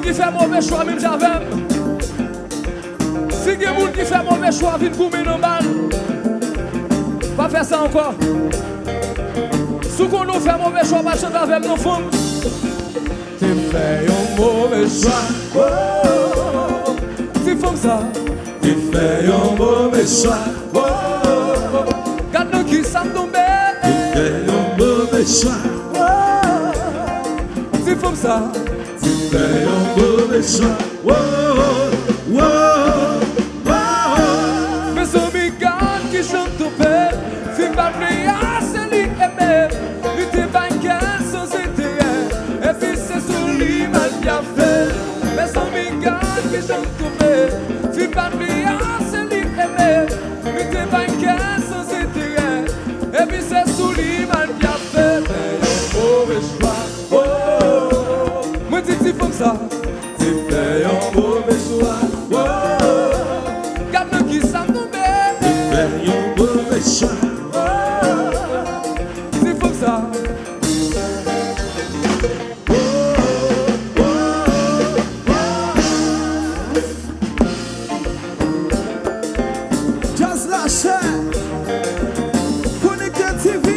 qui fait mauvais choix, même j'avais. Si il y a des gens qui fait mauvais choix, viennent pour me mal. Pas faire ça encore. Si on nous fait mauvais choix, pas chanter avec nos femmes. Tu fais un mauvais choix. Oh, tu fais ça. Tu fais un mauvais choix. Oh, garde-nous qui s'en tombe. Tu fais un mauvais choix. Oh, tu fais ça. Tu fais un mauvais choix. Oh, oh, oh. Mais amis, garde qui chante ton père. Si pas vrai, c'est lui aimer. Lui t'es vainqueur sans intérêt. Et puis c'est sur lui mal bien fait. Mais amis, garde qui chante ton père. Si pas vrai, c'est lui aimer. Lui t'es vainqueur sans intérêt. Et puis c'est sur lui mal bien fait. Mais un mauvais choix. Oh, moi dis tu fais ça. Tu fais un mauvais choix. Oh, garde qui s'en tombe. Tu fais un mauvais choix. Just lâche Connecté TV.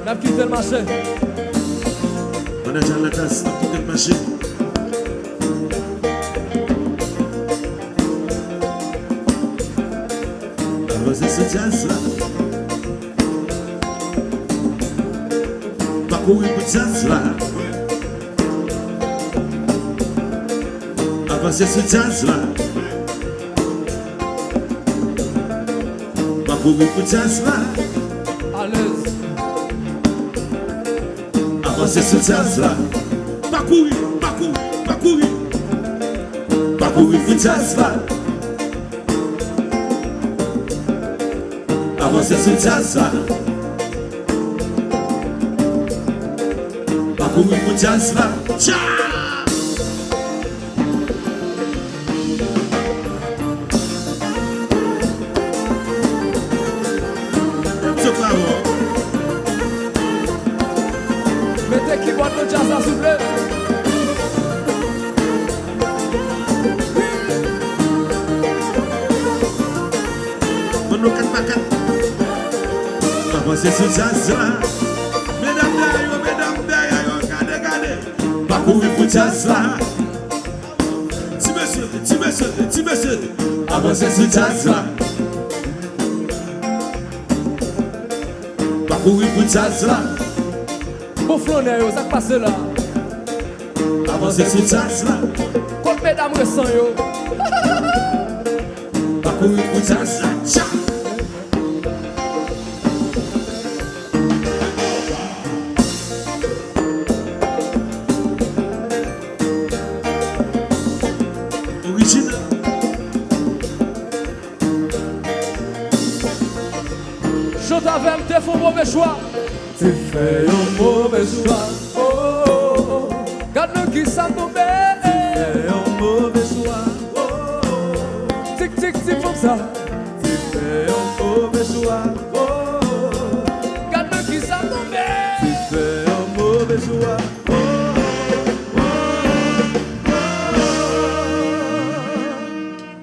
N'a quitté le marché. On a déjà la tasse, on a quitté le marché. Avancez ce jazz là. Pas courir pour jazz là. Avancez ce jazz là. Pas courir pour jazz là. À l'aise. Avancez ce jazz là. Pas courir, pas courir, pas courir. Pas courir pour jazz là. Avancez ce jazz là. Pas courir pour jazz là. Ciao. s'il vous plaît. Mon quatre par quatre. Avancez sur jazz là. Mesdames, d'ailleurs, regardez. Pas courir pour jazz là. Petit monsieur. Avancez sur jazz là. Pas courir pour jazz là. Bon flonner, ça passe là. Avancez sur jazz là. Comme mesdames ressent yo. Pas courir pour jazz là. Chante avec t'es fait mauvais choix. Tu fais un mauvais choix. Oh, oh, oh. Garde-le qui s'en tombe. Tu fais un mauvais choix. Oh, oh. Tic, tic, tic, comme ça. Tu fais un mauvais choix. Oh, oh. Garde-le qui s'en tombe. Tu fais un mauvais choix. Oh, oh, oh.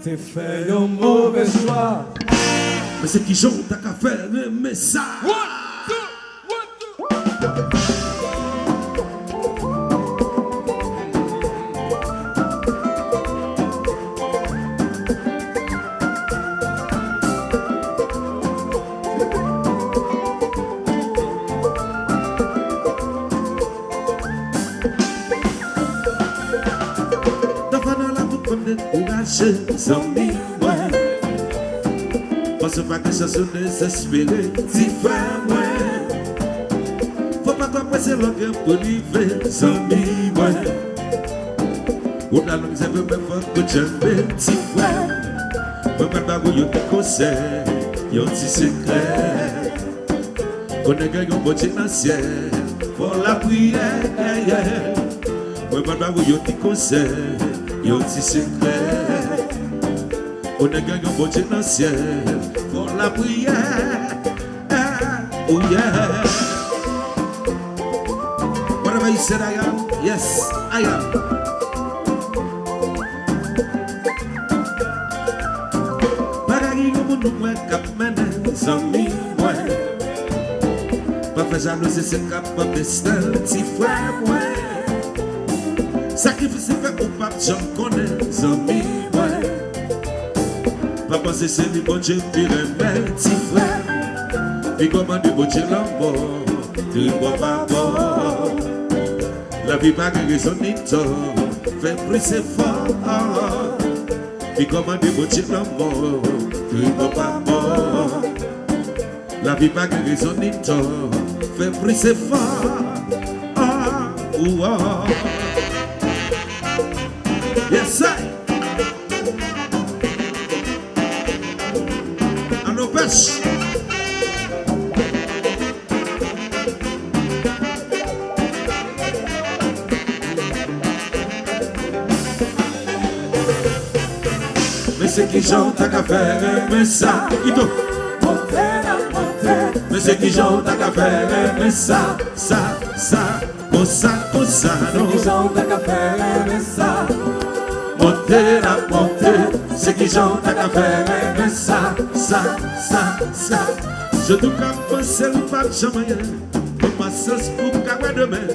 Tu fais un mauvais choix. Mais c'est qui chante ta qu'à faire mais ça. Parce pas que ça se désespérer, t'y fais moins. Faut pas compresser l'orgue pour livrer, sans mi moins. Ou la langue, ça veut même pas que j'aime, t'y fais. Faut pas que vous te conseille, y'a un petit secret. Qu'on est gagnant pour t'y dans le ciel, pour la prière. Faut pas que vous te conseille, y'a un petit secret. On est gagnant pour Dieu dans le ciel, pour la prière. Oh yeah. Whatever you said I am, yes, I am. Bagagi comme nous mwen kap mène, zami mwen. Pas faire jalousie c'est cap pas destin, ti frère mwen. Sacrifice fait ou pas, j'en connais, zami mwen. Papa c'est le bon Dieu qui remet petit frère. Et comment du bon Dieu l'amour, tu vois pas bon. La vie pas de raison ni tort, fait plus c'est fort. Et comment du bon Dieu l'amour, tu vois pas bon. La vie pas de raison ni tort, fait plus c'est fort. Yes, I. Mais c'est qui chante à faire mais ça, Ito. Mais c'est qui chante à faire mais ça, cosa, non. Qui chante à faire mais ça. Monter, c'est qui chante à faire mais ça. Je dois penser le pas jamais. Pour ma sens pour qu'à demain.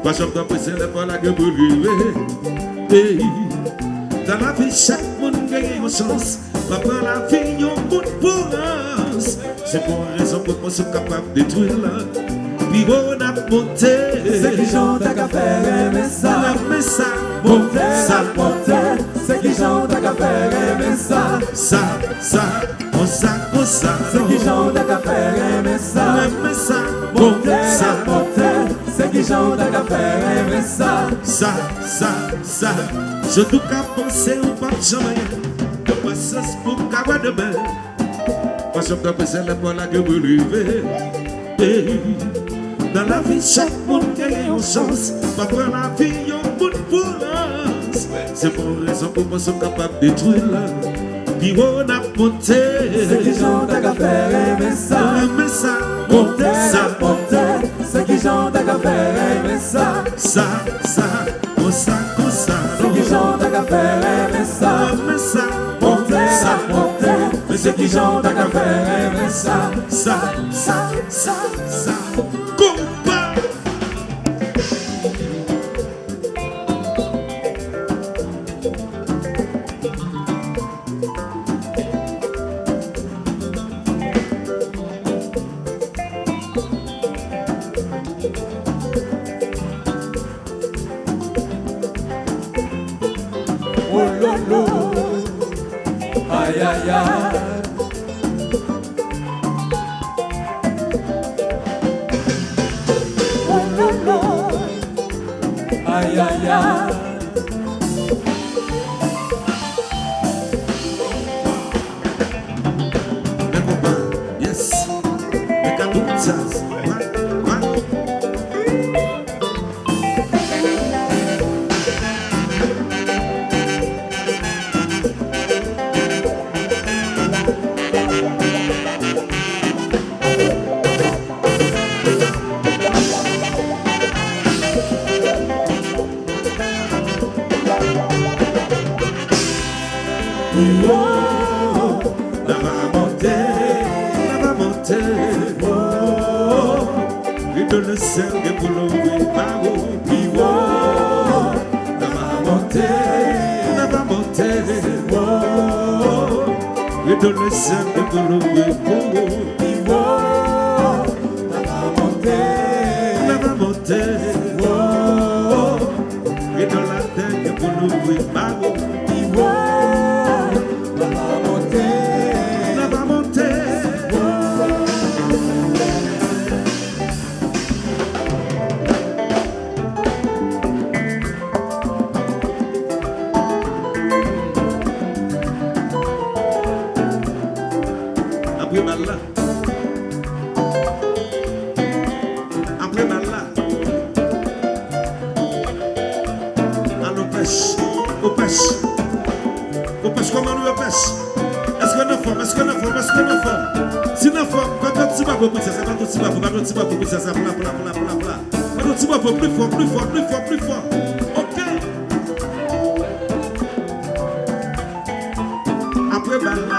Pas jamais penser le pas la gueule pour lui. Dans la vie, chaque monde gagne une chance. Pas dans la vie, il y a un monde pour us. C'est pour une raison pour qu'on soit capable de détruire là. Puis on a monté. C'est qui chante à faire mais ça. Mais ça, monter. C'est qui chante à faire mais ça. Cosa. C'est qui chante à faire mais ça. Mais ça, monter. C'est qui chante à faire mais ça. Je dois penser au pas jamais. De pas sens pour qu'à demain. Pas jamais penser le pas la gueule pour lui. Dans la vie, chaque monde gagne une chance. Pas dans la vie, il y a un monde pour us. C'est pour raison pour qu'on soit capable de détruire là. Puis on a monté. C'est qui chante à faire mais ça. Monter. C'est qui qui chante à café, mais ça. Ça, comme ça, Ceux qui chantent à café, mais ça. montez, Ça, montez. Mais ceux qui chantent à café, mais ça. ça, compas. Oh lolo, aïe aïe aïe. Oh lolo, aïe aïe aïe. Les copains, yes. Les caboutazes. Oh, La va monter. Oh, et de le cercle pour l'ouvrir par où. Puis oh, la va monter. Oh, et de le cercle pour l'ouvrir par où. Puis oh, la va monter. Oh, et de la terre pour l'ouvrir par où. Puis oh, la va monter. Après mal là. Après mal là. Allons pêche. Au pêche. Au pêche, comment nous pêche? Est-ce qu'on a forme? Si nous forme, quand on tire pas pour ça, quand on tire pas pour ça, ça pla. Quand on tire pas pour plus fort. Ok. Après balle là.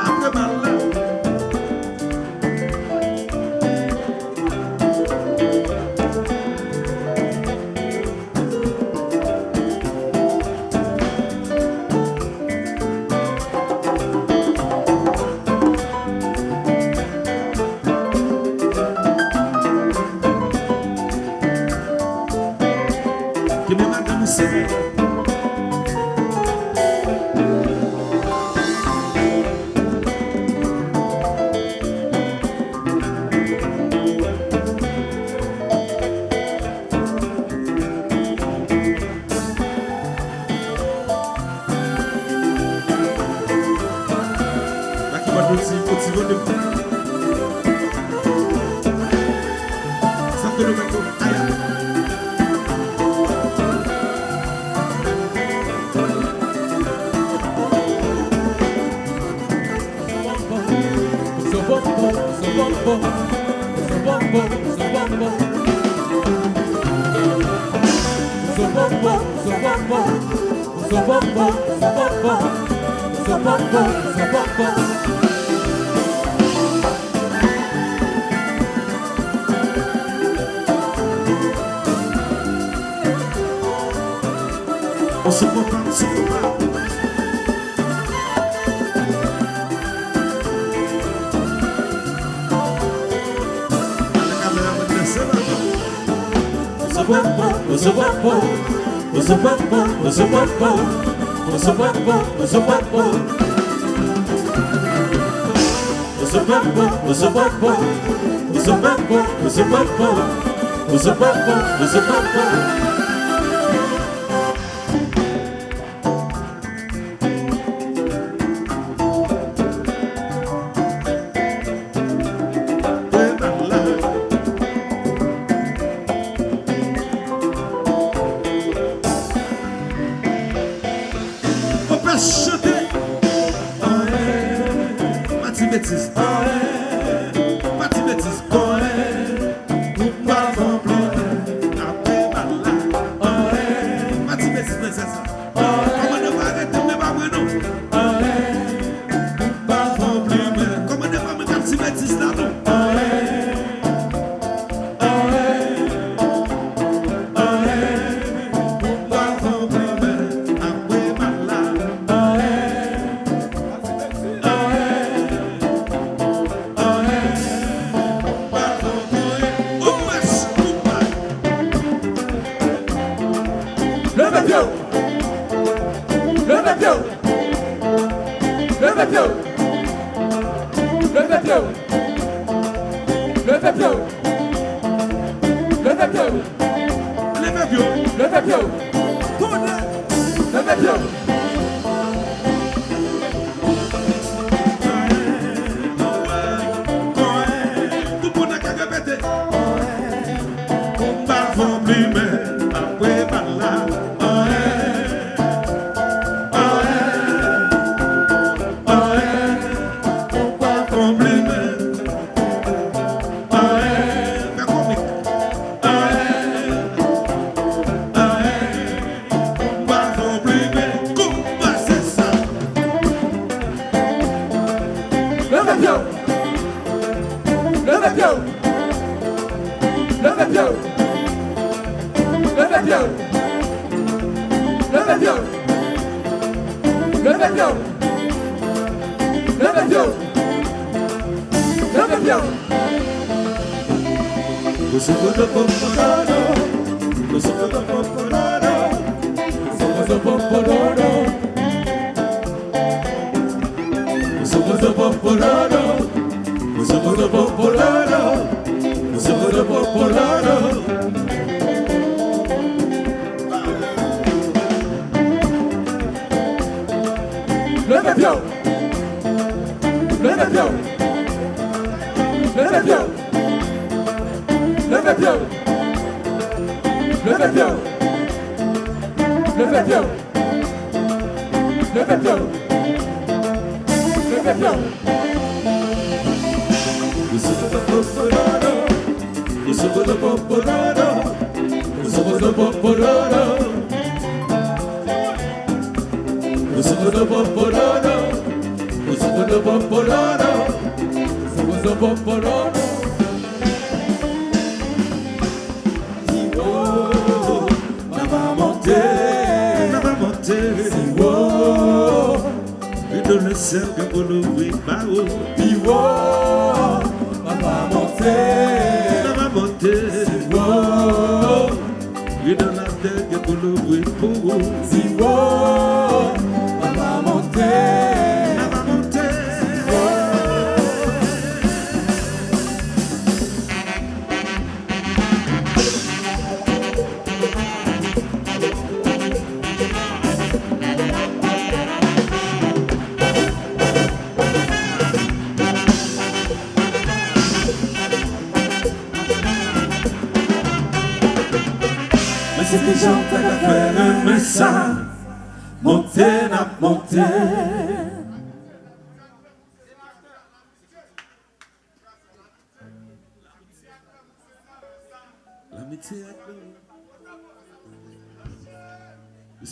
Que mes madame c'est. Là qui va petit volume. Ça fait le mec. Aïe. On se comprend. Chanter, pas de bêtises, pas de bêtises, ou pas en blanc.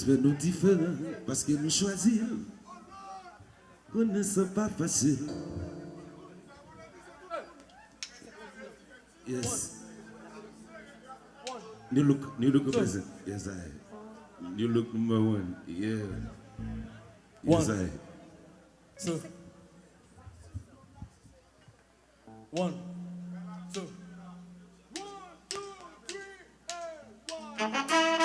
Nous différents parce que nous choisissons. On ne sent pas facile. Yes. New look present. Yes, I. New look number one. Yeah. Yes, I. 2. 1, 2. 1, 2, 3, and 1.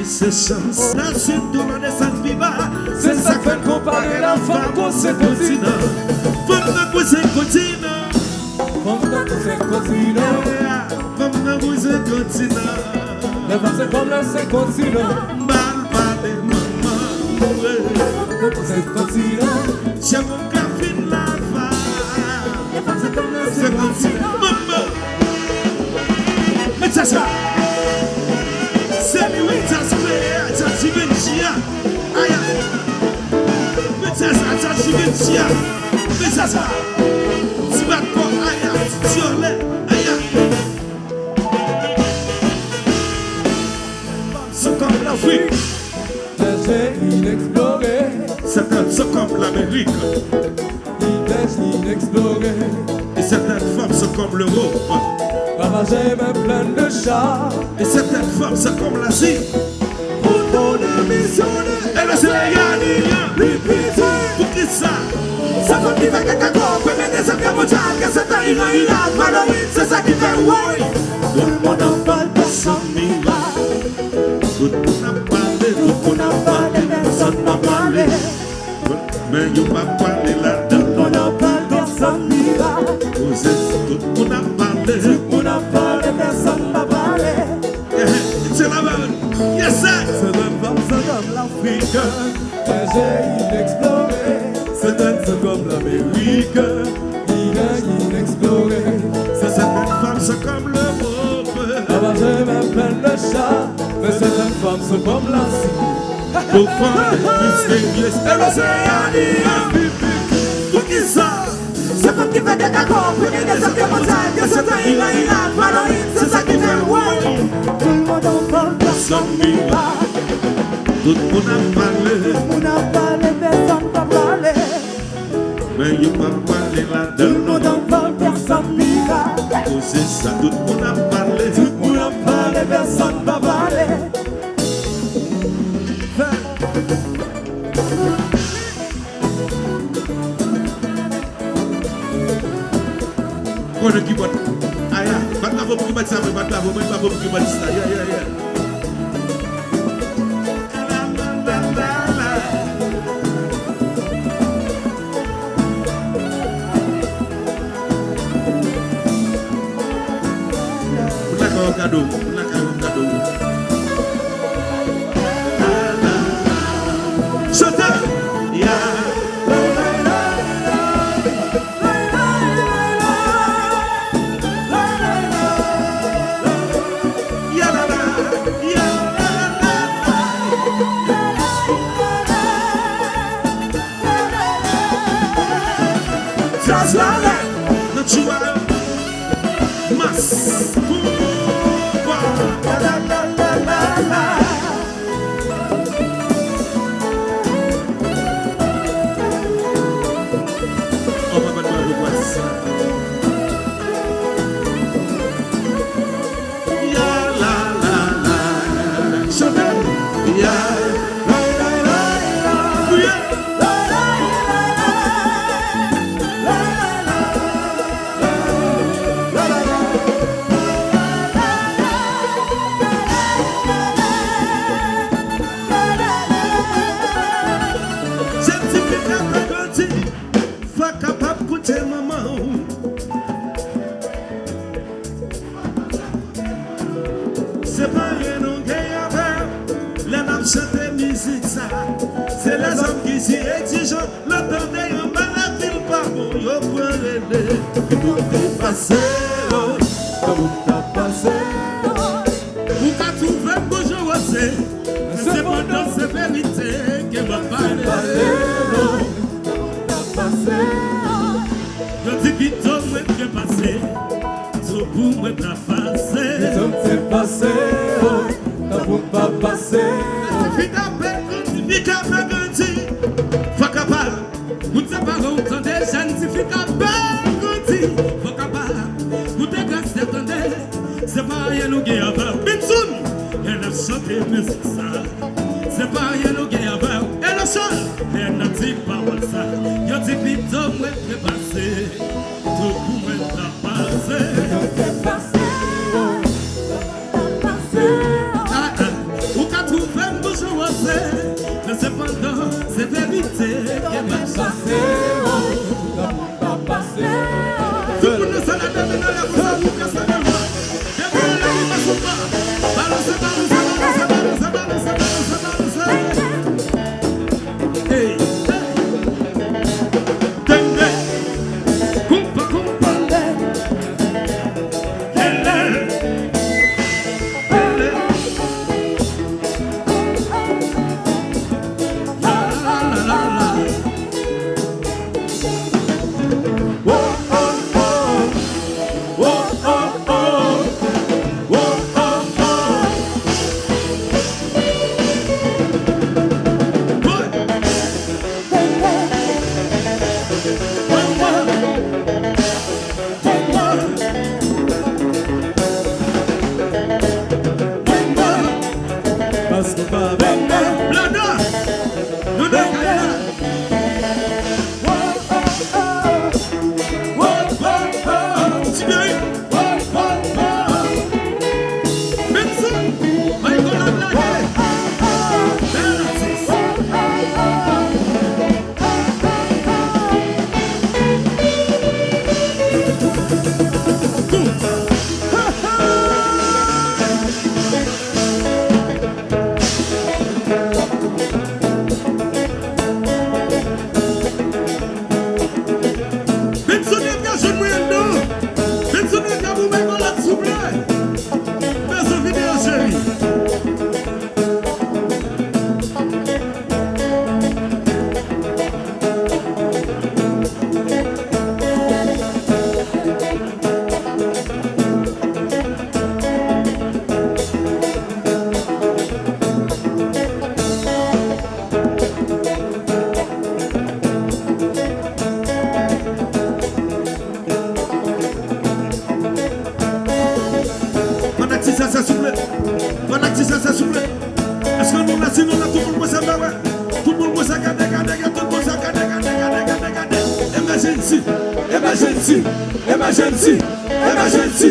C'est chance. La suite de la naissance viva. C'est ça qui fait comparer la femme qu'on se continue. Femme qu'on se continue. Femme qu'on se continue. Femme qu'on se continue. La femme c'est comme la se continue. Mal parlé maman. Femme qu'on se continue. J'ai mon café la femme. La femme c'est comme la se continue. Maman. Mais ça ça. C'est lui qui a créé, ça t'y vient chia. Aïe, mais ça, ça t'y vient chia. Mais ça, tu vas pas, aïe, tu l'es, aïe. C'est comme l'Afrique, j'ai inexploré. C'est comme l'Amérique. l'Amérique. Inexploré. Et certaines femmes sont comme l'Europe. Ravagée mais pleine de char. Et certaines femmes sont comme l'Asie. Pour ton émission, Et le soleil a dit, pour qui ça? ça fait qu'il fait quelque chose, mais des affaires mondiales, que c'est un Iran, Valoris, c'est ça qui fait oui. Tout le monde en parle, personne n'y va. Tout le monde a parlé, tout le monde a parlé, personne n'a parlé. mais il n'y a pas parlé là-dedans. On en parle, personne n'y va. Tout le monde a parlé. On en parle, personne n'a parlé. C'est la bonne. Yes, sir. Certaines femmes sont comme l'Afrique, mais j'ai inexploré. Certaines sont comme l'Amérique, inexploré. Certaines femmes sont comme l'Europe. Ravagée mais pleine de char, mais certaines femmes sont comme l'Asie. Profondes, mystérieuses. Et le soleil a dit, pour qui ça? C'est comme qui fait des cacos, puis des affaires mondiales, que c'est un Iran, Valoris, c'est ça qui fait oui. Tout le monde en parle, personne n'y va. Tout le monde a parlé, On a parlé, personne n'a parlé. mais il n'y a pas parlé Tout le là-dedans. monde en parle, personne n'y va. C'est ça, tout le monde a parlé. Tout le monde en parle, personne n'a parlé. On a qui bat. Aïe, bat la voix pour qui bat ça, mais bat la voix, mais pas pour qui bat ça. Yeah. On a qu'un cadeau, on a qu'un cadeau. Chantez! Yeah. Natural Mas c'est pas rien non gagne avec les nappes chanter musique ça. C'est les hommes qui s'y exigent. L'entendez en bas la ville par bon. Yo prend relais. Tout est passé. Tout a passé. Vous qu'à trouver bonjour c'est. C'est pendant cette vérité que va parler. Tout a passé. Je dis vite au moins que passé. Tout pour moi pas passé. Tout s'est passé. T'as pour pas passer. Faut capable, vous te parlez autant des jeunes, si faut capable, faut capable, vous te grâce attendez, c'est pas rien nous gagne avant, Binsoun, elle a chanté musique ça, c'est pas rien nous gagne avant, elle a chanté, elle n'a dit pas ça, y'a dit vite au moins prépassé, tout pour moi t'as passé. Tout s'est passé. Tout a passé. Ou qu'à trouver un bonjour mais cependant, c'est vérité qui m'a passé. Tout a passé. Tout le monde s'en a donné dans la voix, tout le monde s'en a donné. Et pour la vie, pas pas. Balance. Hey. Dende. Kumpa. Hele. emergency, emergency, emergency,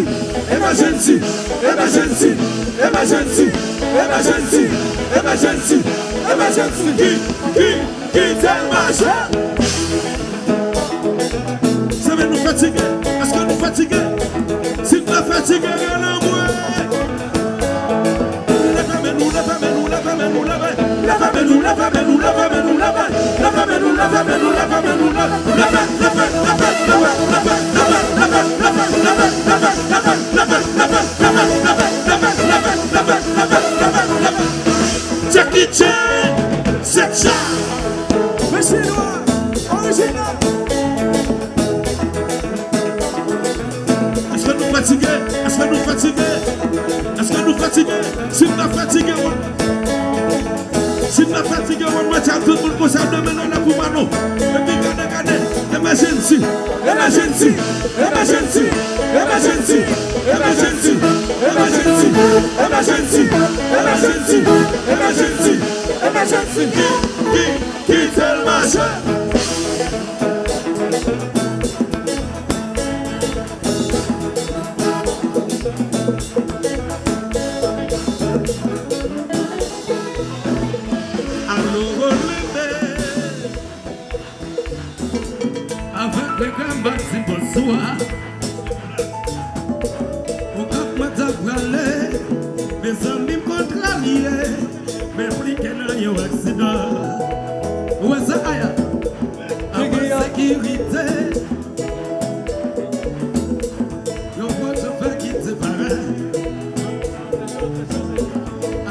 emergency, emergency, emergency, emergency, emergency, emergency. Quitte le marché. Ça va nous fatiguer. Est-ce que nous fatiguer? Si nous sommes fatigués, on a moins. Lève-nous, lève-nous, lève-nous, lève-nous, lève-nous, lève-nous, lève-nous, lève-nous, lève-nous, lève-nous, Jackie Chan, c'est ça. Le chinois, original. Est-ce que nous fatigués? Est-ce que nous fatigués? Est-ce que nous fatigués? Si nous sommes fatigués, si nous sommes fatigués, on va mettre tout le monde pour ça demain dans la poumano. Et puis regardez, emergency, emergency, emergency, emergency, emergency, emergency, emergency, emergency, emergency, emergency. Quitte le marché. Avec les gambas, c'est pour soi. Au cap, ma tablée, mes amis me contrariés, mais plus qu'un an, accident. Où est-ce qu'il y a? Avec sécurité, yo, moi, je fais quitter pareil.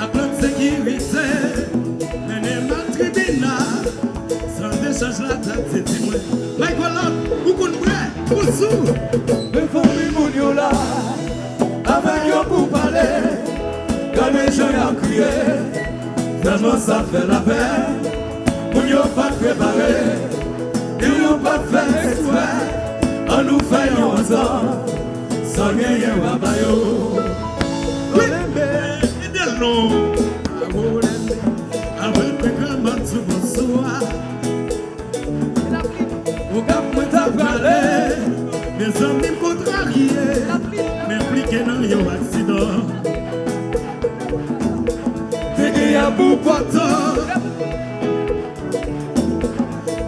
Avec sécurité, mener ma tribunal, sans décharge la tête, c'est témoin. Michael, vous comprenez, vous sous. Mais faut que vous là, avec eux pour parler. Quand les gens ont crié, vraiment ça fait la peine. Vous n'avez pas préparé, ils n'ont pas fait exprès. On nous fait un temps, sans gagner un baillot. Oui, mais il est long. Avec les gambas, c'est pour soi. Au cap, moi t'as parlé, mes amis me contrariés, mais plus qu'un an, y'a un accident. T'es qu'il y a pour portant,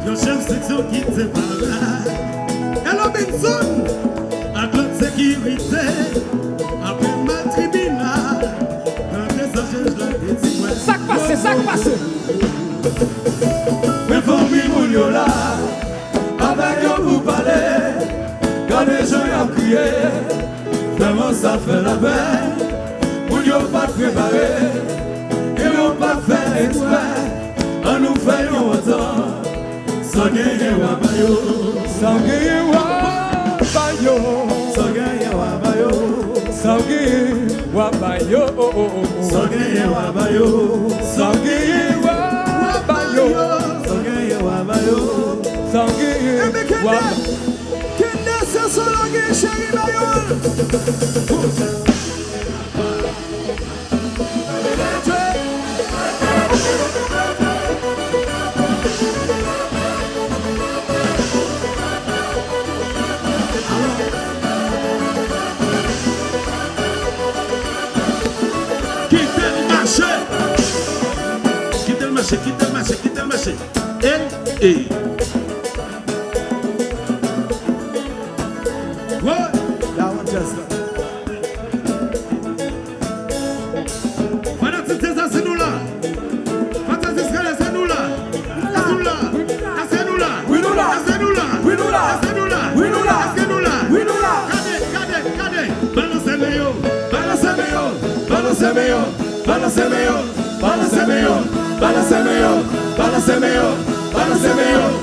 y'a chef section qui te parle. Hello Benson, à toute sécurité, après ma tribunal, dans les agents de la petite. Ça passe, ça passe. Mais faut que vous là. Avec eux pour parler, quand les gens ont crié, vraiment ça fait la peine. Ils n'ont pas préparé, ils n'ont pas fait exprès. On nous fait un temps, sans gagner un baillot. Sans gagner un baillot. Sans gagner un baillot. Sans gagner un baillot. Sans gagner un baillot. Sans gagner un baillot. Sans gagner un baillot. Sangue, wap. Kende se solonge chéri bayol. Quitte le marché. Quitte le marché, quitte le marché, quitte le marché. Elle est. Balance meilleur,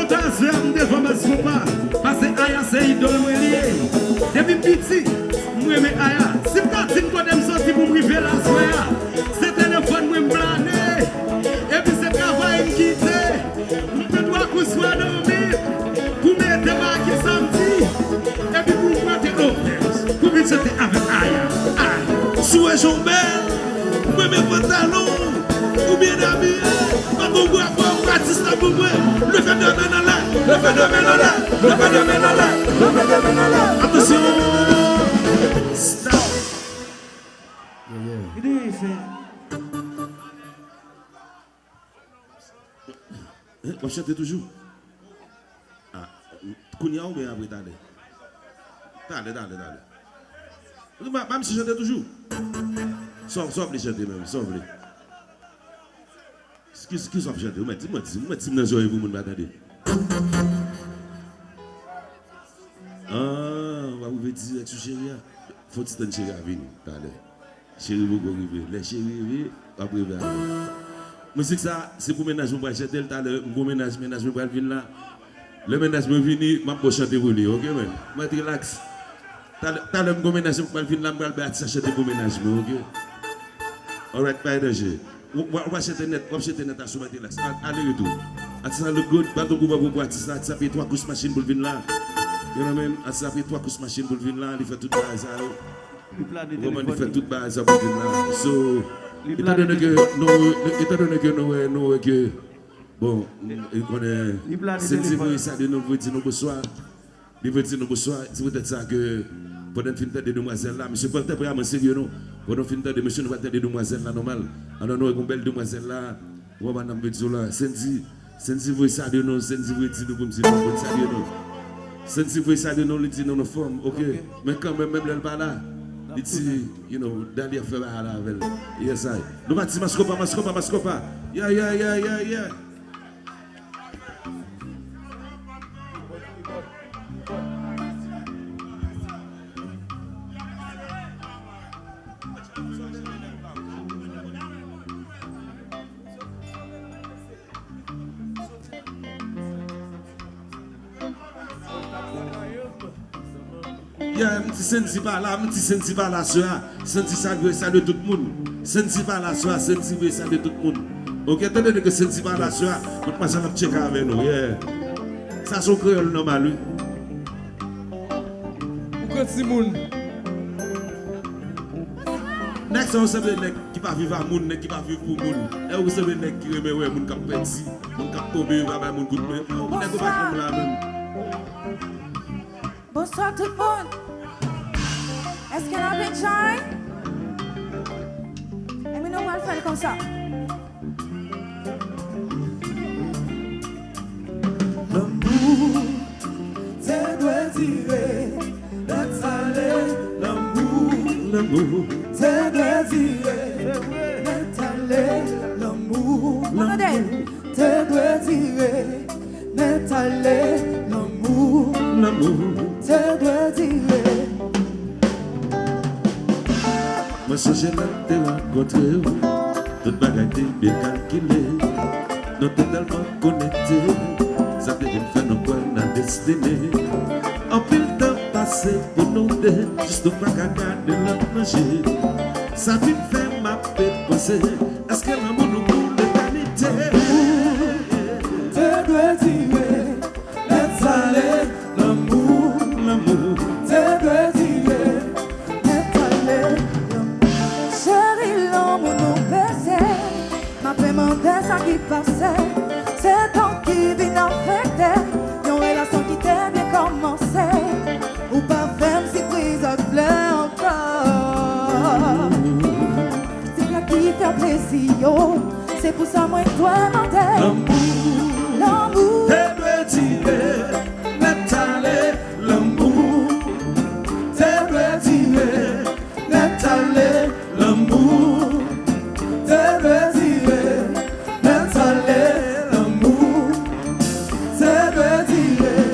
fantasme devant ma sopa. Parce que Aya c'est idole moi lié. Depuis petit, moi mais Aya. Si quand une fois de me sortir pour me river la soya, c'est téléphone moi me planer. Et puis c'est travail me quitter. Je dois qu'on soit dormir pour mettre ma qui samedi. Et puis pour prendre l'eau. Pour venir chanter avec Aya. Sous un jour belle, moi mes pantalons. Ou bien habillé, pas pour boire, pour artiste pour moi. Le phénomène en l'air, le phénomène en l'air, le phénomène en l'air, le phénomène en l'air. Attention, stop. On chante toujours. Ah, Kounia ou bien après t'allez. T'allez. Même si chante toujours. Sauf les chanter même, sauf les. Qu'est-ce qu'ils ont fait? Dis-moi, vous m'attendez. On va vous dire que chérie, faut que tu t'en chérie à venir. Chérie, vous arrivez. Les chéris, après, musique ça, c'est pour ménage, pour chanter le talent, pour ménage, pour venir là. Le ménage me vient, je vais chanter pour lui, ok, man? Je vais relax. Talent, pour ménage, pour venir là, je vais chanter pour ménage, ok? Alright, pas de danger. On va acheter net à soumettre là. Allez retour. Ça le good, pas de goût pour boire. Ça fait 3 coups de machine pour venir là. You know même, ça fait 3 coups de machine pour venir là. Il fait tout bas ça. Vraiment il fait tout bas ça pour venir là. So, étant donné que nous que bon, il connaît. C'est ça de nous veut dire nous bonsoir. Il veut dire nous bonsoir. C'est peut-être ça que pendant le film de demoiselle là, monsieur pas vraiment sérieux non. Pendant le film de monsieur nous va de demoiselle là normal. Alors nous une belle demoiselle là, on va nous dire là, Sensi vous ça de nous, Sensi vous dit nous pour me dire ça de nous. Sensi vous ça de nous, il dit nous nos formes, OK. Mais quand même elle pas là. Il dit you know, d'aller faire là avec. Yes I. Nous va dire mascopa. Yeah. Senti pas là, senti ça de tout le monde. Senti pas là, senti ça de tout le monde. Ok, attendez que senti pas là, on passe à checker avec nous. Yeah. Ça c'est créole normal, oui. Pourquoi Simon? Next on se veut qui pas vivre à monde, qui pas vivre pour monde. Et vous savez nek qui remet ouais monde cap petit, monde cap tomber, va monde coup de main. On est pas comme là même. Bonsoir tout le monde. Est-ce qu'il y a un big shine? Et nous, on va le faire comme ça. L'amour, t'es doit tirer, laisse aller. L'amour, t'es doit tirer, laisse aller. L'amour, t'es doit tirer, laisse aller. L'amour, t'es doit tirer. Moi, je suis là, t'es rencontré, toute bagaille bien calculée, nous totalement connectés, ça te dit faire nos points dans destinée. En pile temps passé pour nous deux, juste pas qu'à garder la manger. Ça te fait ma paix penser, est-ce que l'amour nous coule l'éternité? Te doit tirer, laisse aller. L'amour, te doit tirer, laisse aller. Chérie, l'amour nous baissait. Ma demandé ça qui passait. C'est toi qui vient affecter. Une relation qui t'est bien commencé. Ou pas faire si prise à plein encore. C'est là qui fait plaisir. C'est pour ça moi je dois mentir. L'amour, te doit tirer, laisse aller. L'amour, te doit tirer, laisse aller. L'amour, te doit tirer, laisse aller. L'amour, te doit tirer.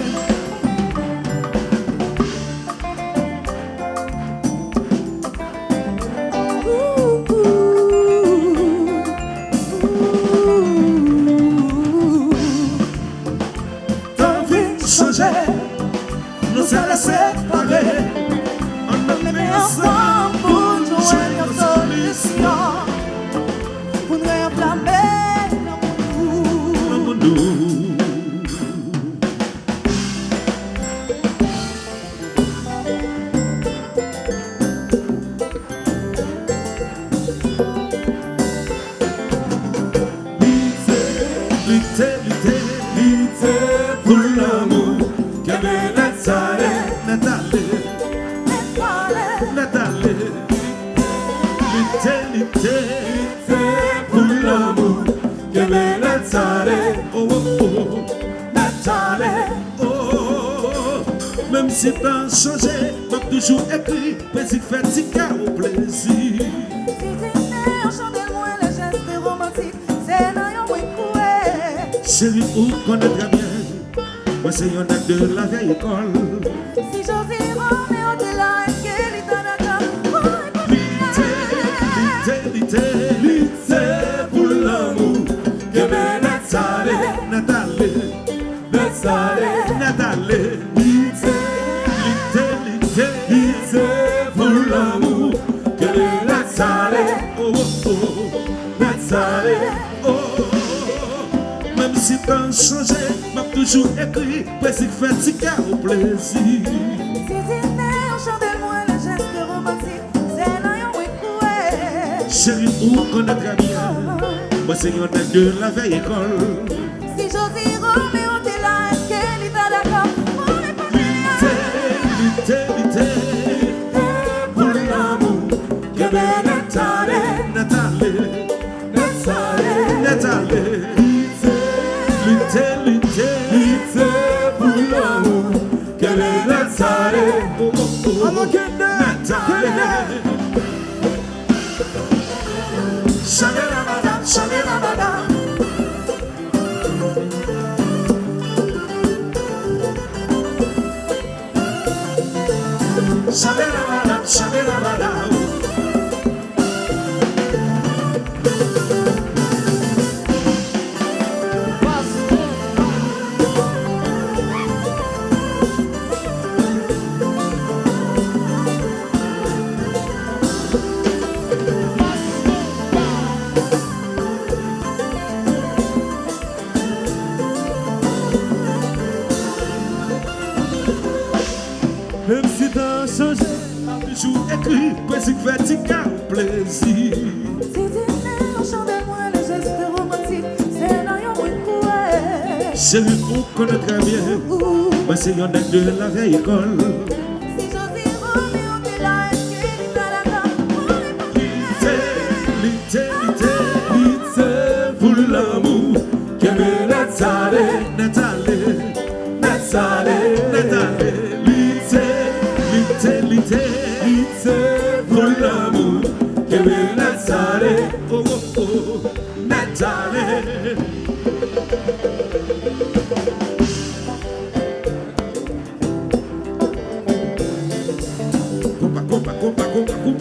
Lité pour l'amour. Qu'elle Nathalie. Nathalie. Lité pour l'amour. Qu'elle Nathalie. Oh, oh, oh. Nathalie. Oh, oh, oh. Même si t'as changé, t'as toujours écrit. Plaisir fatigué au plaisir. Chérie, où connaît très bien. Moi, c'est un acte de la vieille école. Si j'ose dire, mais on est là, est-ce qu'elle est dans la Lité pour l'amour. Que belle Nathalie. Lité pour l'amour. Que belle Nathalie. Oh, oh, oh. Nathalie. Oh, oh, oh. Même si t'as changé, m'a toujours écrit. Plaisir fatigué au plaisir. Si dîner, on chante moi le geste romantique. C'est là, on est coué. Chérie, où connaît très bien. Moi, c'est un acte de la vieille école. Si j'ose dire, mais on est là, est-ce qu'elle est d'accord? On est pas Lité pour l'amour. Que belle Nathalie. Lité pour l'amour. Que belle Nathalie. Oh, oh, oh. Nathalie. Shabba-dabba-dab, shabba-dabba-dab. Shabba-dabba-dab, shabba-dabba-dab. Même si t'as changé, t'as toujours écrit. Plaisir fatigué au plaisir. Si dîner, on chante moi le geste romantique. C'est là, on est coué. Chérie, on connaît très bien. Moi, c'est un acte de la vieille école. Si j'ose dire, mais on est là, est-ce qu'elle est dans la Lité pour l'amour. Que belle Nathalie. Lité pour l'amour. Que belle Nathalie. Oh, oh, oh. Nathalie. Coupa.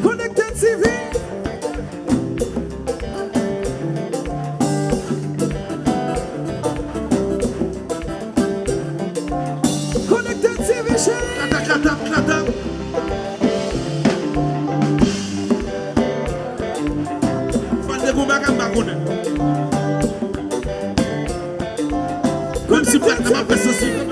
Connected TV. Connected TV, chérie. Clap. Fallait qu'on bagarre bagonne. Comme si pas de ma personne.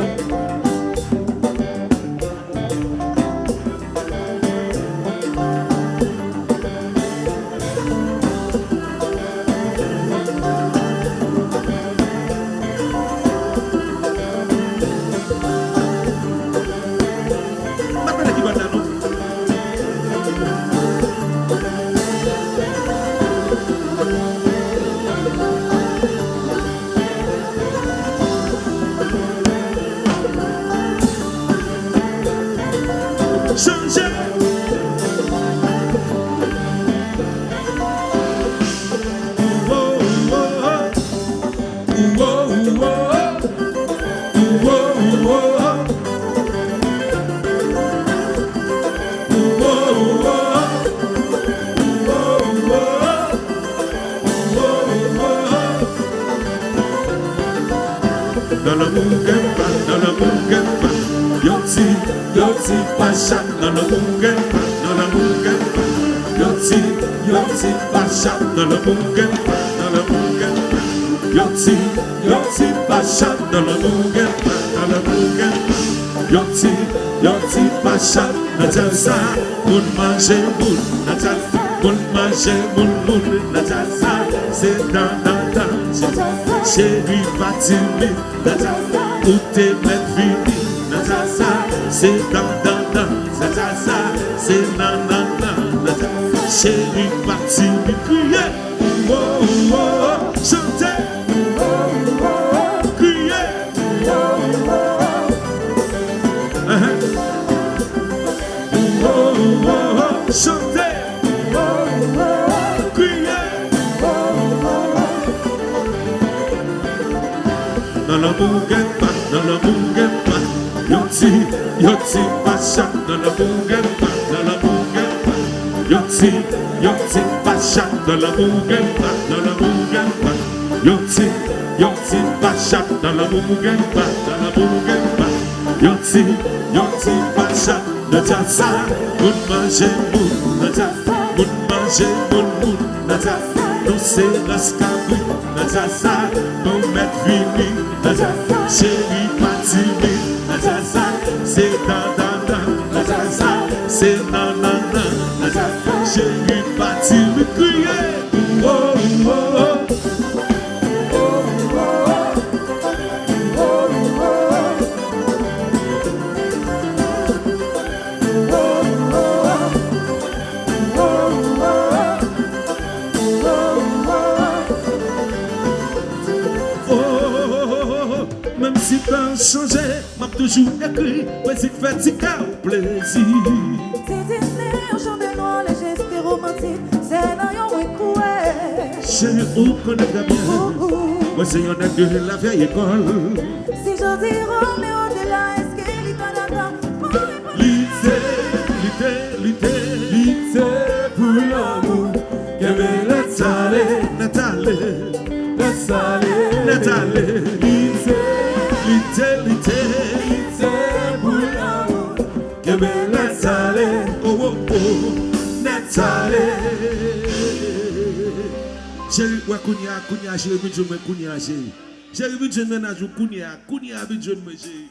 Dans le Mugemba, Yotzi, Pasha, dans le Mugemba, Yotzi, Pasha, dans le Mugemba, Yotzi, Pasha, dans le Mugemba, Yotzi, Pasha, Natalsa, pour manger, pour Natalsa. Moun manger, moun, Natasa, c'est dans, chéri pas timide, Natasa, où t'es mettre fini, Natasa, c'est dans, Natasa, c'est nan, Natasa, chéri pas timide, crier, oh, oh, oh, chanter, crier, oh, oh, oh, chanter. Dans la bouguette pas, dans la bouguette pas, yoti, pacha, dans la bouguette pas, dans la bouguette pas, yoti, pacha, dans la bouguette pas, dans la bouguette pas, yoti, pacha, dans la bouguette pas, dans la bouguette pas, yoti, pacha, Natasa, moun manger, moun, Natasa, moun manger, moun, Natasa, nous c'est rascabi, Natasa, nous mettre fini, Natasa, chéri pas timide, Natasa, c'est dans, Natasa, c'est nan, Natasa, chéri pas timide, crier, oh, oh, oh. Même si t'as changé, m'a toujours écrit, ouais, c'est fait, c'est qu'à plaisir. C'est Disney, un chant de noir, les gestes romantiques, c'est dans yon écoué. Chérie, on connaît très bien. Moi, c'est y'en a de la vieille école. Si je dis Roméo de là, est-ce qu'il y a d'accord? Lité pour l'amour, qu'elle me laisse aller, Laisse aller, Lité pour l'amour, qu'elle me laisse aller. oh, oh, oh, laisse aller. Chérie, ouais, kounia, chérie, bidjon, mais kounia, chérie. Chérie, bidjon, ménage, kounia, bidjon, mais chérie.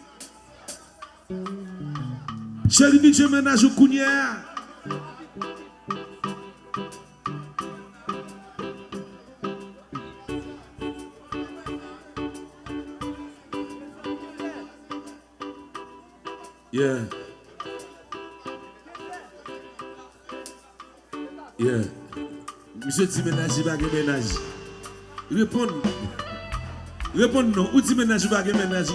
Chérie, bidjon, ménage, kounia. Yeah. Monsieur dit ménage, il va gagner ménage. Réponds non. Où dit ménage, il va gagner ménage.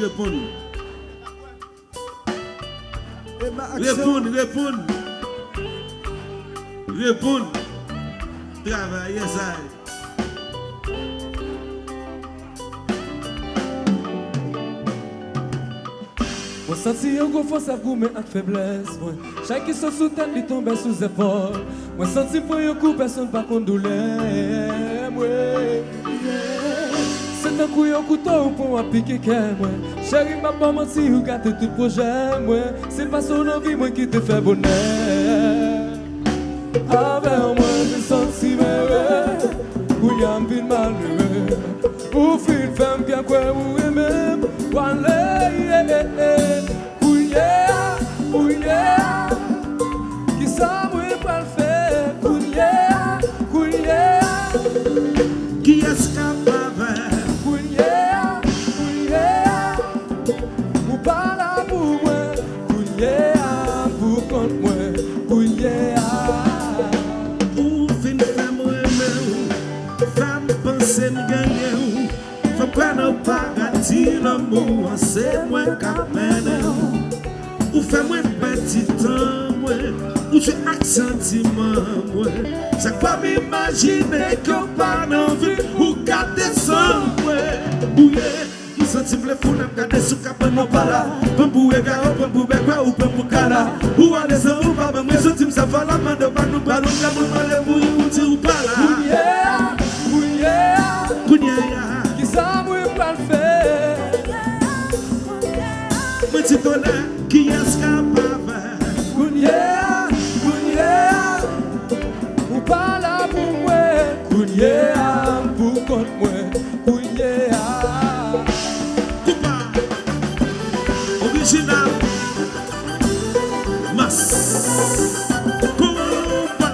Réponds. Travaille, ça. Moi senti un gros force à goûter avec faiblesse. Chaque qui se soutient, il tombe sous épaules. Moi senti pour un coup, personne pas condolé. C'est un coup, un couteau pour un piquer moi. Chérie, m'a pas menti, ou gâté tout projet. C'est pas son envie, moi qui te fait bonheur. Avec moi, je senti mes où y'a un peu malheureux. Ou fil femme bien quoi, ou même. Qui ça moi pas le faire, Qui est-ce capable? Ou pas là pour moi, pour contre moi, Ou fin femme aimer, femme penser me gagner, femme quoi ne pas gâter l'amour, c'est moi qui mène. Ou fait moi petit temps, ou tu as sentiment, ça pas m'imaginer qu'on pas envie, ou garder ça, ou senti le fou, n'a gardé sous capon, non pas là, pas pour égarer, pas pour béquer, ou pas pour cala, ou à les ou pas, mais je dis, ça va la main de pas nous ballons, qu'à mon malheur, ou tu ou pas là. Qui ça moi pas le faire. Petit tonnerre, qui est-ce capable? Ou pas là pour moi, pour contre moi, Coupa, original, Mas, Coupa,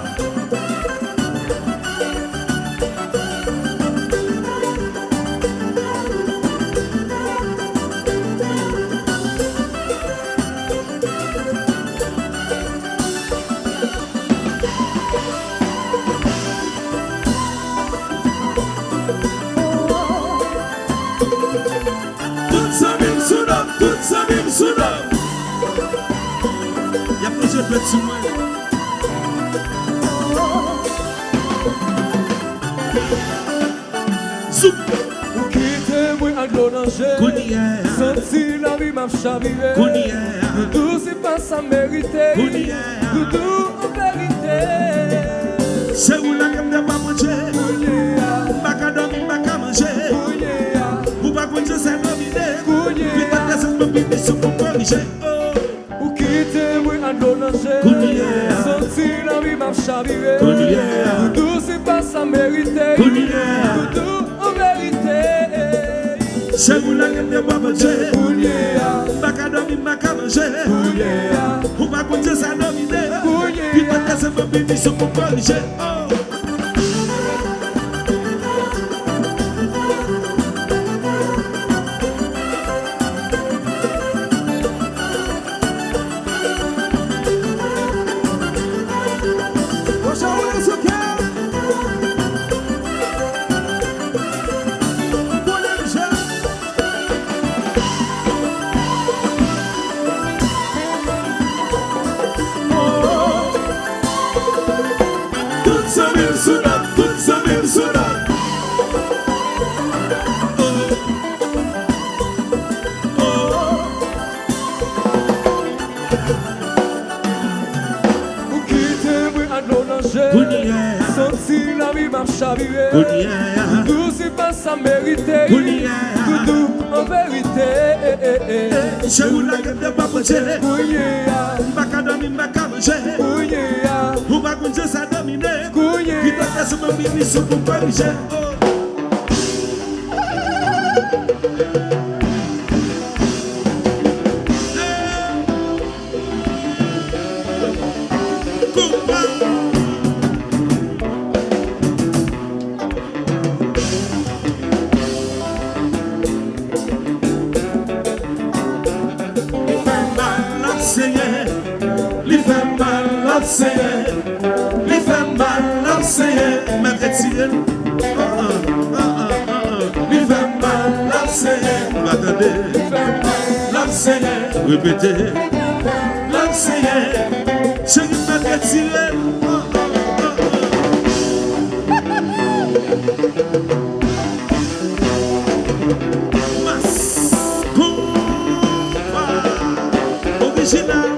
Tout ça même sous l'homme, tout ça même sous l'homme. Y'a plusieurs plats sous moi. Soup. Ou quitter moi à l'eau danger. Kounia. Senti la vie m'a chaviré. Kounia. Doudou c'est pas sa mérité. Kounia. Doudou en vérité. C'est où la gamme de pas manger. Kounia. Baka dormir, baka manger. Kounia. Ou pas qu'on se s'est nominé. Kounia. Putain que c'est mon bébé sur pour corriger. Ou quitter moi à l'eau danger. Kounia. Senti la vie m'a chaviré. Kounia. Doudou c'est pas sa mérité. Kounia. Doudou en vérité. C'est où la gamme de pas manger. Kounia. Baka dormir, baka manger. Kounia. Ou pas qu'on se s'est nominé. Kounia. Putain que c'est mon bébé sur pour corriger. Tout ça même sous l'homme, tout ça même sous l'homme. Ou quitter moi à l'eau danger. Kounia. Senti la vie m'a chaviré. Kounia. Doudou c'est pas sa mérité. Kounia. Doudou en vérité. C'est où la gamme de pas manger. Kounia. Baka dormir, baka manger. Kounia. Ou pas qu'on se s'est nominé. Kounia. Putain que c'est mon bébé sur pour corriger. Les femmes mal l'enseignent, les femmes mal l'enseignent, malgré-il. Les femmes mal l'enseignent, attendez, l'enseignent, répétez, l'enseignent, chérie malgré-il. Original.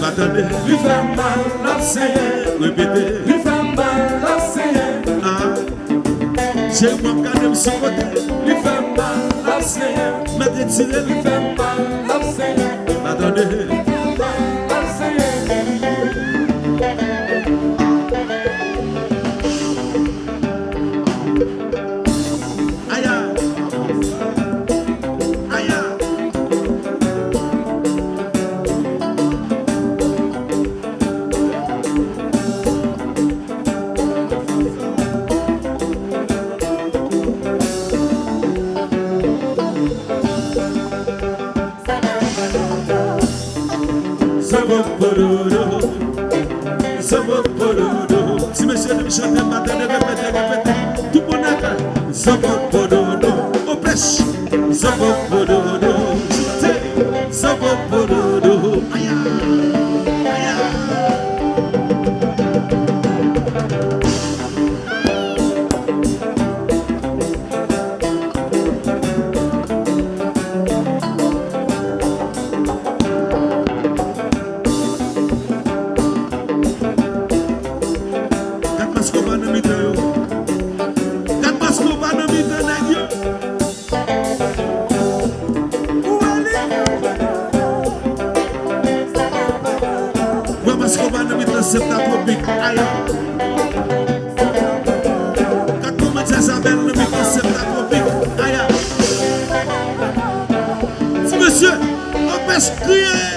Attendez, lui fait mal l'enseigner, répétez, Lui fait mal l'enseigner. j'ai mon cadre sur côté, Lui fait mal l'enseigner. m'a retiré, Lui fait mal l'enseigner. attendez, aïe, aïe, si monsieur ne me chante pas, répétez, tout bon accord. Zabopododo, au pêche. Zabopododo, chute. Zabopododo, aïe, aïe. C'est ta public, aïe. Quand comment Isabelle le micro, c'est ta public, aïe. Si monsieur, on peut se crier.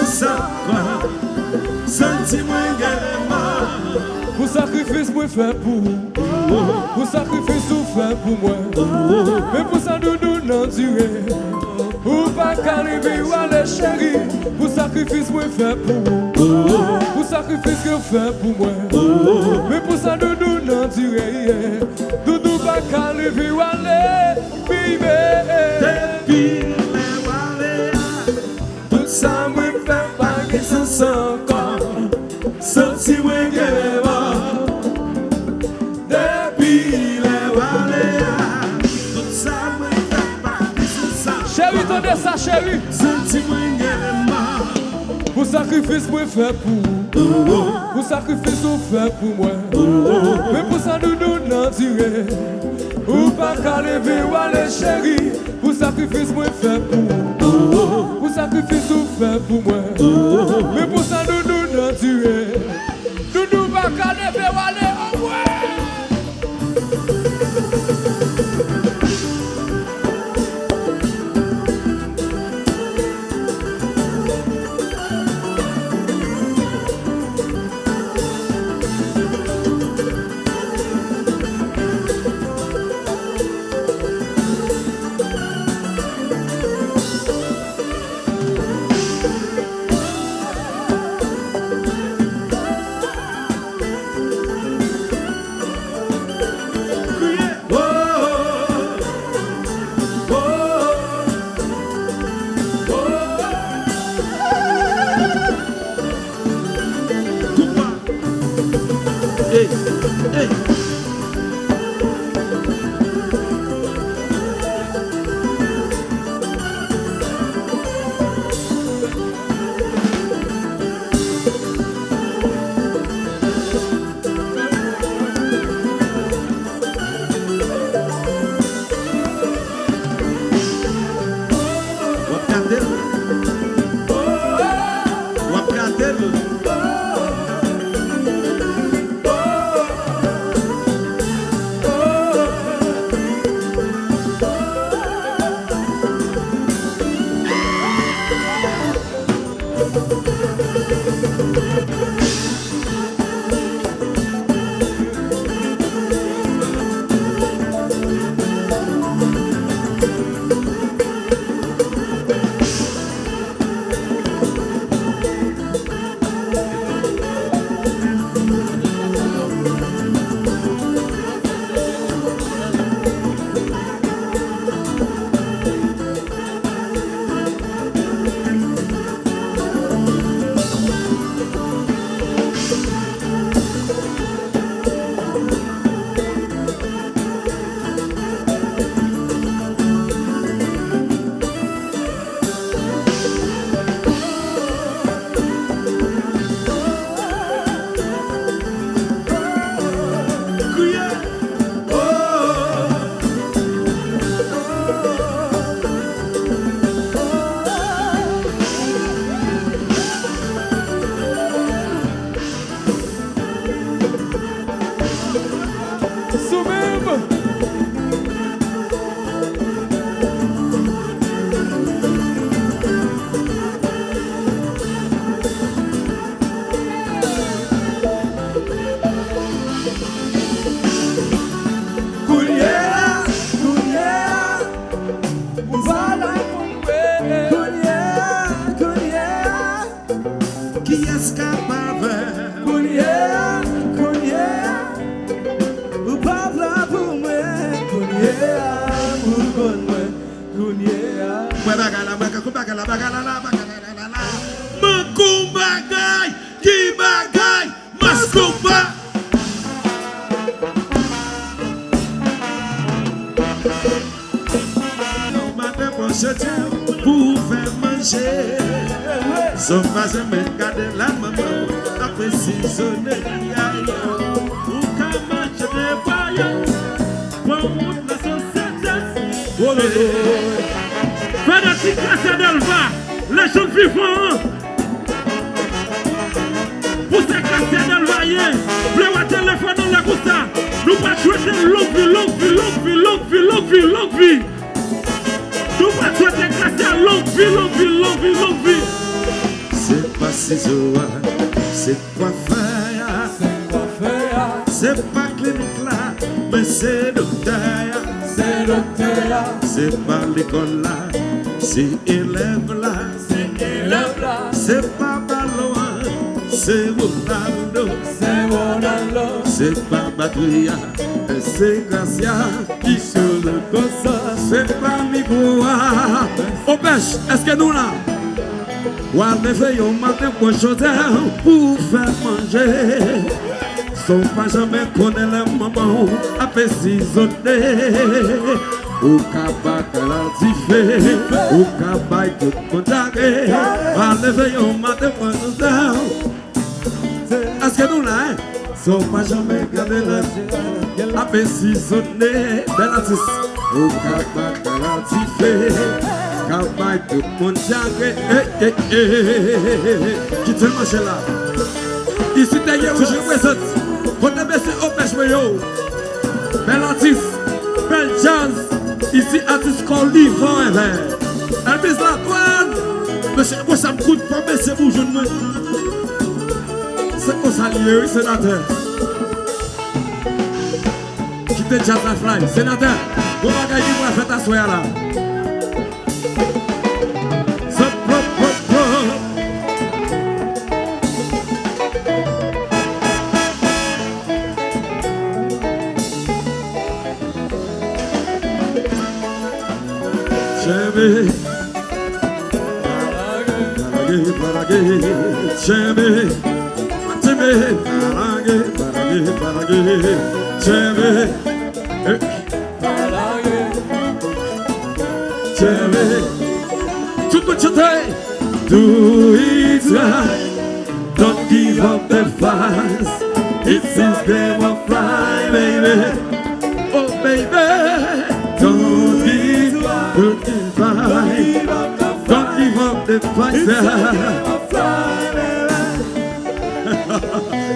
sans ça, quoi. Senti-moi également. Pour sacrifice, moi fait pour. Pour sacrifice, tout fait pour moi. Mais pour ça, nous n'endurons. Ou pas qu'arriver ou aller chérie. Pour sacrifice, moi fait pour. Pour sacrifice, que fait pour moi. Mais pour ça, nous n'endurons. Nous pas qu'arriver ou aller vivre. Depuis les vallées, Tout ça, moi fait pas que ça s'encore. senti-moi également. Depuis Les vallées, tout ça me fait pas que ça. Chérie, tendez ça, chérie. Senti-moi également. Pour sacrifice, moi fait pour. Pour sacrifice, on fait pour moi. Mais pour ça, nous n'endurons. Ou pas qu'à lever ou aller chérie. Pour sacrifice, moi fait pour. Pour sacrifice, on fait pour moi. Mais pour ça, nous n'endurons. Nous pas qu'à lever ou aller au moins. Hey, hey. Pour faire manger, son base me garde la maman, après saisonner, pour qu'à manger des pailles, pour la société. Fanatique Cassia Delva, les jeunes vivants. Pour ces Cassia Delva, vous avez téléphone dans la gousta. Nous pas souhaiter longue vie, longue vie, longue vie, longue vie, longue vie, longue vie. Nous pas souhaiter Cassia longue vie, longue vie, longue vie, longue vie. C'est ciseaux, c'est quoi faire, c'est pas clinique là, mais c'est docteur, c'est pas l'école là, c'est élève là, c'est pas ballon, c'est Ronaldo, c'est pas Badouya, c'est Gracia qui se le gosse, c'est pas Miboua. Au pêche, est-ce que nous là? Ou à lever au matin pour choisir pour faire manger. Sans pas jamais connaître les mamans à pesisonner. Au cabas calatifé, au cabas tout contagé. À lever au matin pour choisir. Est-ce que nous là? Sans pas jamais garder la à pesisonner. Belle artiste. Au cabas calatifé. Cabas tout contagé. Qui te marche là? Ici d'ailleurs où je présente. Quand on est au pêche, bel artiste, bel jazz, ici artiste qu'on livre, Elvis Latoine, monsieur, moi ça me coûte pas, mais c'est vous, je ne c'est pour ça lié, oui, sénateur. Quittez jazz la fly, sénateur, vous m'avez dit pour la fête à soya là. Do it right, don't give up the fight. It's his game of fly, baby. Oh, baby, don't give up the fight. Don't give up the fight.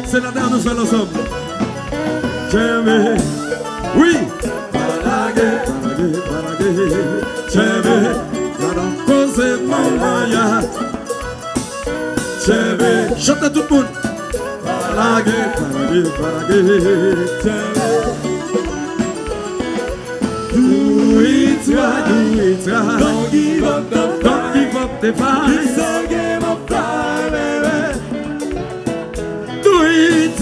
C'est la dernière, nous faisons ensemble. J'aime, oui. J'aime, cause mon maya. J'aime, chante tout le monde. Do it right, do it right. Don't give up the fight. It's a game of fly, baby. Do it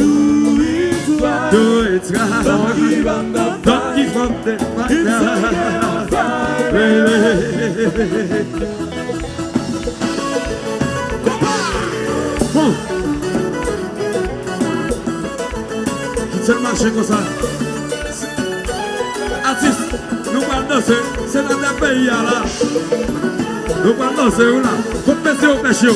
right. Do it right. Don't give up the fight. It's a game of fly, baby. Bon. Qui le marché comme ça? Artiste, nous allons danser, c'est dans le pays là. Nous allons danser là, faut passer au péché.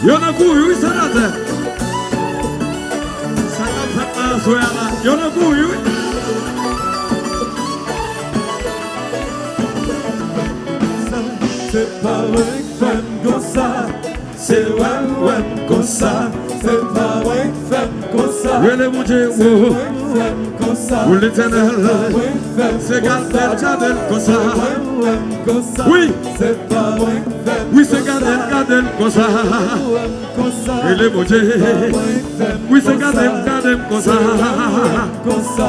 Y'en a couillé, ça n'a pas. Ça n'a fait pas soya là. Y'en a couillé. C'est pas vrai que femme comme ça. C'est ouais comme ça. C'est pas vrai que femme comme ça. Oui, les mon Dieu, ou l'éternel, c'est garder comme ça. Oui, c'est pas vrai. Oui, c'est garder comme ça. Et les mon Dieu, oui, c'est garder comme ça.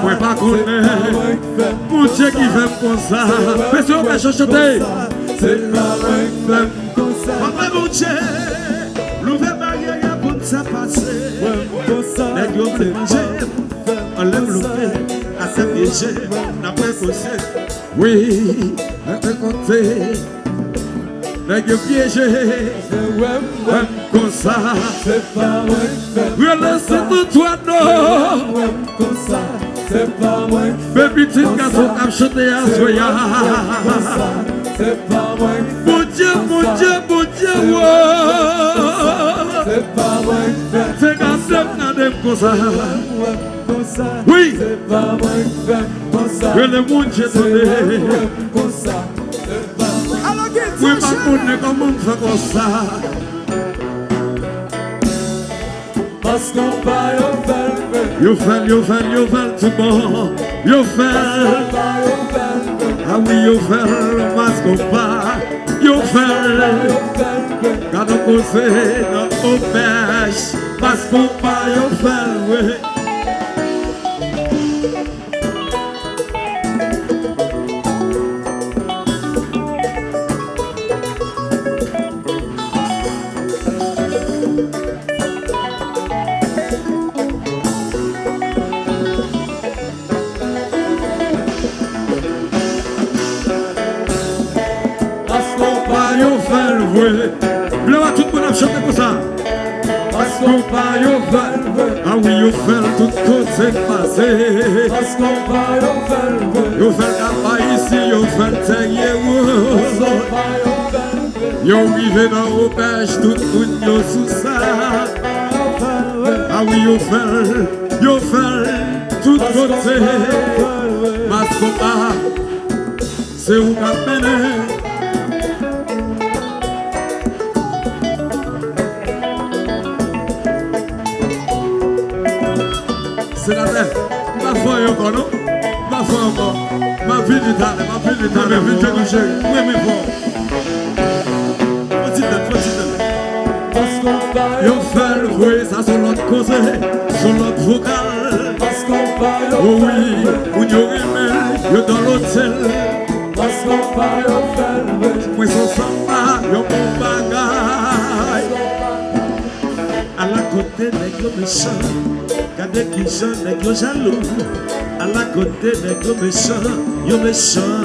Oui, pas connaître. Mon Dieu qui fait comme ça. Mais si on peut chanter, c'est pas vrai comme ça. Papa mon Dieu, l'ouvert barrière pour ça passer. Les gars, on peut manger. On lève le pied. n'a piégé, n'a pas causé. Oui, n'a pas compté. N'a pas piégé. Comme ça. C'est pas moi qui fais. Relancez tout toi, non. Comme ça, c'est pas moi qui fais. Baby, petit garçon qui a chanté à Soya. C'est pas moi qui fais. Mon Dieu, mon Dieu, mon Dieu, c'est pas moi qui fais. c'est garçon qui a des comme ça. Comme ça, Oui. c'est pas moi qui fais. Comme ça, Que le monde j'ai donné. comme ça, c'est pas moi. Oui, ma connaît comment on fait comme ça. Parce qu'on va y faire. You fell tout bon. You fell. Ah oui, you fell, parce qu'on va. You fell. Quand on conseille dans l'auberge, parce qu'on va, you fell, oui. Bleu à tout le monde a chanté comme ça. Parce qu'on va y faire. Ah oui, you fell tout côté passé. Parce qu'on va y faire. You fell là-bas ici, you fell taillé. You arrivé dans l'auberge, tout le monde yo sous ça. Ah oui, you fell tout côté. Parce qu'on va, c'est où qu'a mené. C'est la terre. Ma foi encore, non? Ma foi encore. Ma vie d'Italie, ma vie touchée. Oui, mais bon. Parce qu'on va y Yo fait le bruit, ça sur l'autre cause, sur l'autre vocal. Parce qu'on va y Oh oui, où yo aimé, yo dans l'hôtel. Parce qu'on va y faire. Moi, son samba, yo bon bagay. À la côté des gros méchants. Gade qui chante, nèg yo jaloux. À la côté nèg yo méchant, yo méchant.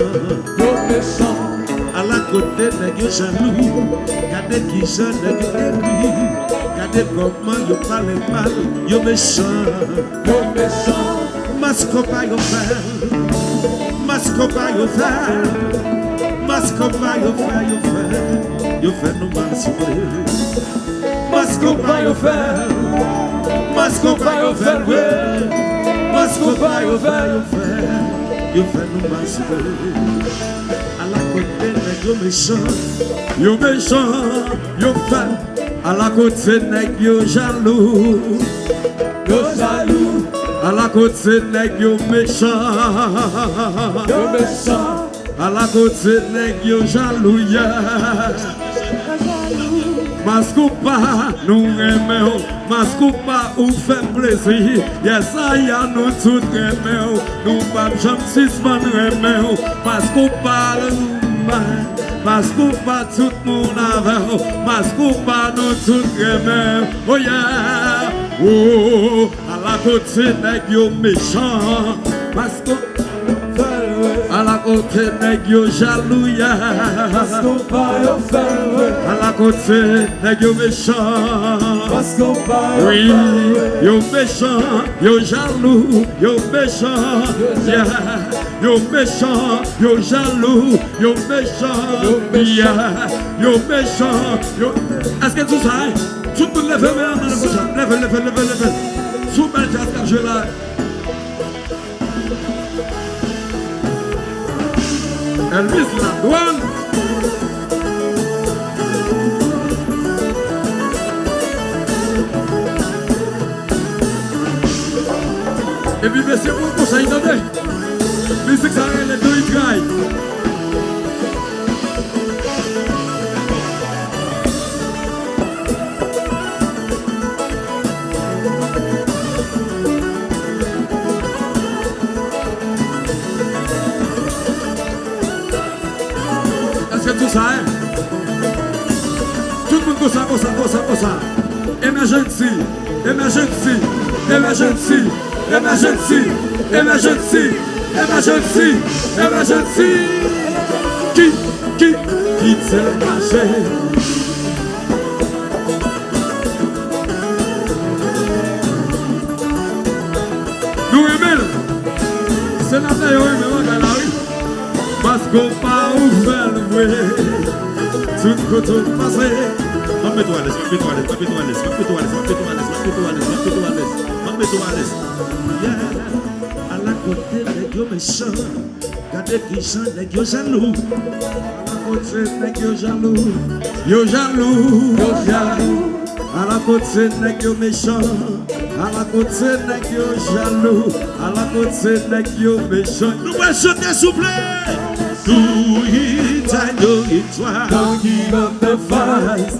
À la côté nèg yo jaloux. Gade qui chante, nèg yo aigri. Gade comment yo parle mal, yo méchant. Mascopa yo fait, mascopa yo fait, mascopa yo fait, yo fait nous mal sourire. Mascopa yo fait. Mascopa yo fait, Mascopa yo fait, yo fait nous masquer. À la côté nèg yo méchant, yo fait. À la côté nèg yo jaloux, À la côté nèg yo méchant, À la côté nèg yo jaloux, Mascopa nous aimons, Mascopa ou fait plaisir. Yes, I am nous tout aimons, nous pas jamais suspendre aimons. Mascopa nous mal, Mascopa tout mon avant, Mascopa nous tout aimons. Oh yeah, oh, à la côté nèg yo méchant, Mascopa. À la côté nèg yo jaloux, à la côté nèg yo méchant. Oui, yo méchant, yo jaloux, yo méchant, yeah. Yo méchant, yo jaloux, yo méchant, yeah. Yo méchant, yo. Est-ce que tout ça, tout le monde lève les mains dans le bouche, lève. Sous belle jazz je là. Elvis la douane. Et puis c'est bon pour ça, il donne. Mais c'est que ça les deux ils travaillent. Tout ça, hein? Tout le monde comme ça. Emergency. emergency, emergency. Qui t'est marché? Nous aimons, c'est la taille, oui, mais on a la rue. Parce qu'on pas ouvert le bruit. Tout côté passé. Mets-toi à l'aise, mets-toi à l'aise, mets-toi à l'aise, mets-toi à l'aise, mets-toi à l'aise, mets-toi à l'aise, mets-toi à l'aise, mets-toi à l'aise. Yeah, à la côté, les gars méchants. Regardez qui chante, les gars jaloux. À la côté, les gars jaloux. Yo jaloux, yo jaloux. À la côté, les gars méchants. À la côté, les gars jaloux. À la côté, les gars méchants. Nous allons chanter, s'il vous plaît. Do it, I know it's why. Don't give up the fight.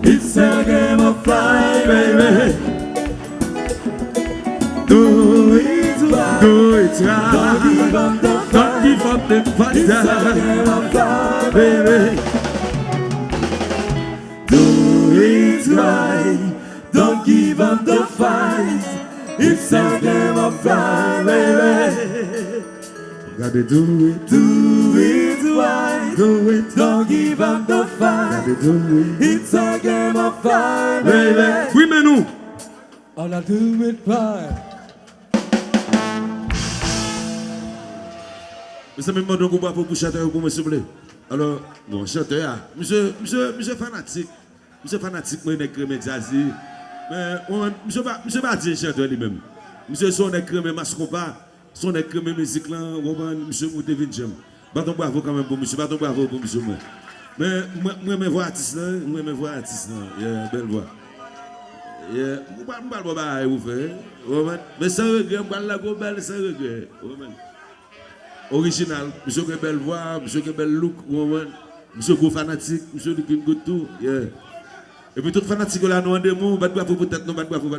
It's a game of life, baby. Do it right. Do it right. Don't give up the fight. Don't give up the fight. It's a game of life, baby. Do it right. Don't give up the fight. It's a game of life, baby. Gotta do it right. Do it. Don't give up the fight. Gotta do it. It's a game of life, baby. Oui, mais nous. All I do it right. Monsieur, me demande un coup pour chanteur pour me s'il vous plaît. Alors, bon, chanteur, monsieur fanatique. Monsieur fanatique, moi, n'est crème exagé. Mais, monsieur pas dire chanteur lui-même. Monsieur son est crème mascopa. Son est crème musique là, monsieur Mouté Vinjem. Bâton bravo quand même pour monsieur, bâton bravo pour monsieur. Mais moi me vois artiste là, yeah, belle voix. Yeah, moi pas vous faire. Mais sans regret, moi la go belle sans regret. Original, monsieur qui belle voix, monsieur qui belle look, monsieur gros fanatique, monsieur qui go tout, yeah. Et puis tout fanatique là nous en démon, bat bravo peut-être non, bat bravo.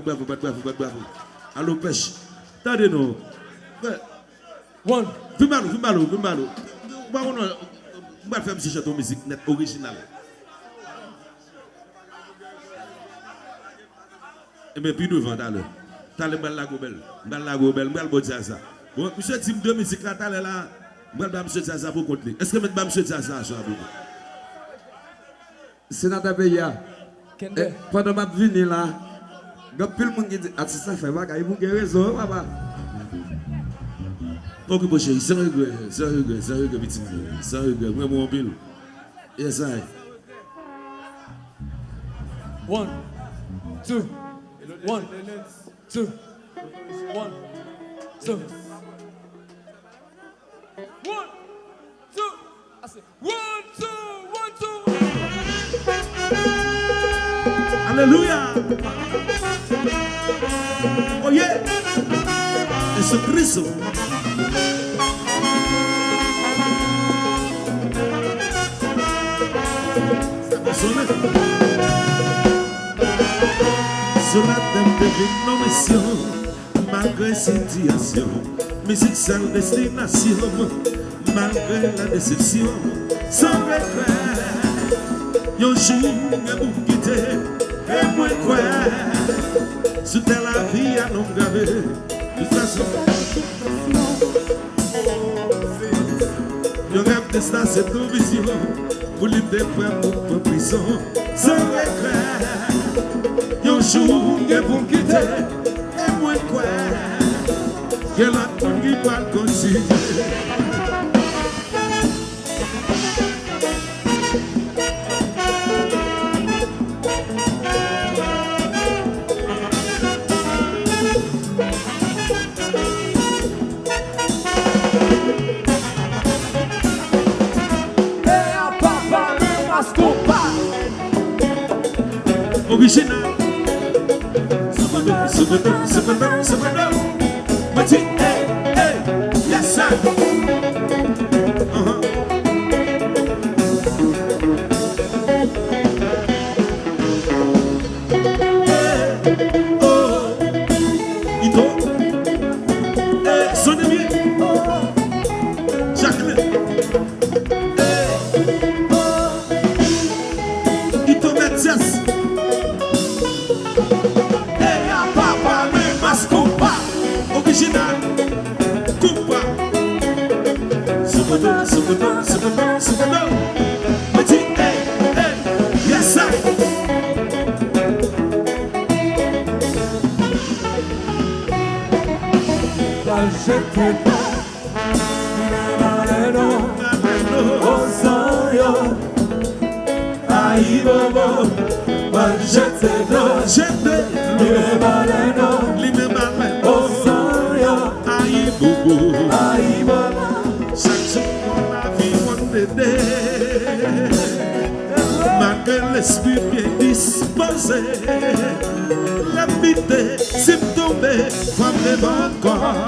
Allô pêche. Attendez non. One. Fumalo. On va faire un château musique net original. Et bien, puis devant, t'as le bel lagobel, bel beau ça. Bon, monsieur type de musique là, t'as là, monsieur ça pour compter. Est-ce que monsieur ça, Sénateur Beya, pendant ma venue là, il y a plus de monde qui dit, ah, ça fait pas, il faut que raison, papa. Ok, mon chéri, sans regret, petit monde, sans regret, moi, mon pile. Yes, I. 1, 2, 1, 2, 1, 2. 1, 2. I said 1, 2, 1, 2. Alléluia. Oh yeah. Jesucristo. Sur la tête de nos missions, malgré situation, musique sans destination, malgré la déception, sans regret, yon jour et vous quitter, et moi quoi, sous la vie à nous graver, de toute façon, yon rêve de ça, c'est nos visions, pour libérer pour prison, sans regret. Yon jour que vous quittez, et moi quoi, que la tongue qui va continuer. Original. Super. But hey, yes sir. Ito. Son ami. Jacqueline. Ito Mathias. Original. Petit, hey, hey, yes, I. Malgré l'esprit bien disposé, l'habité s'est tombé, femme devant encore.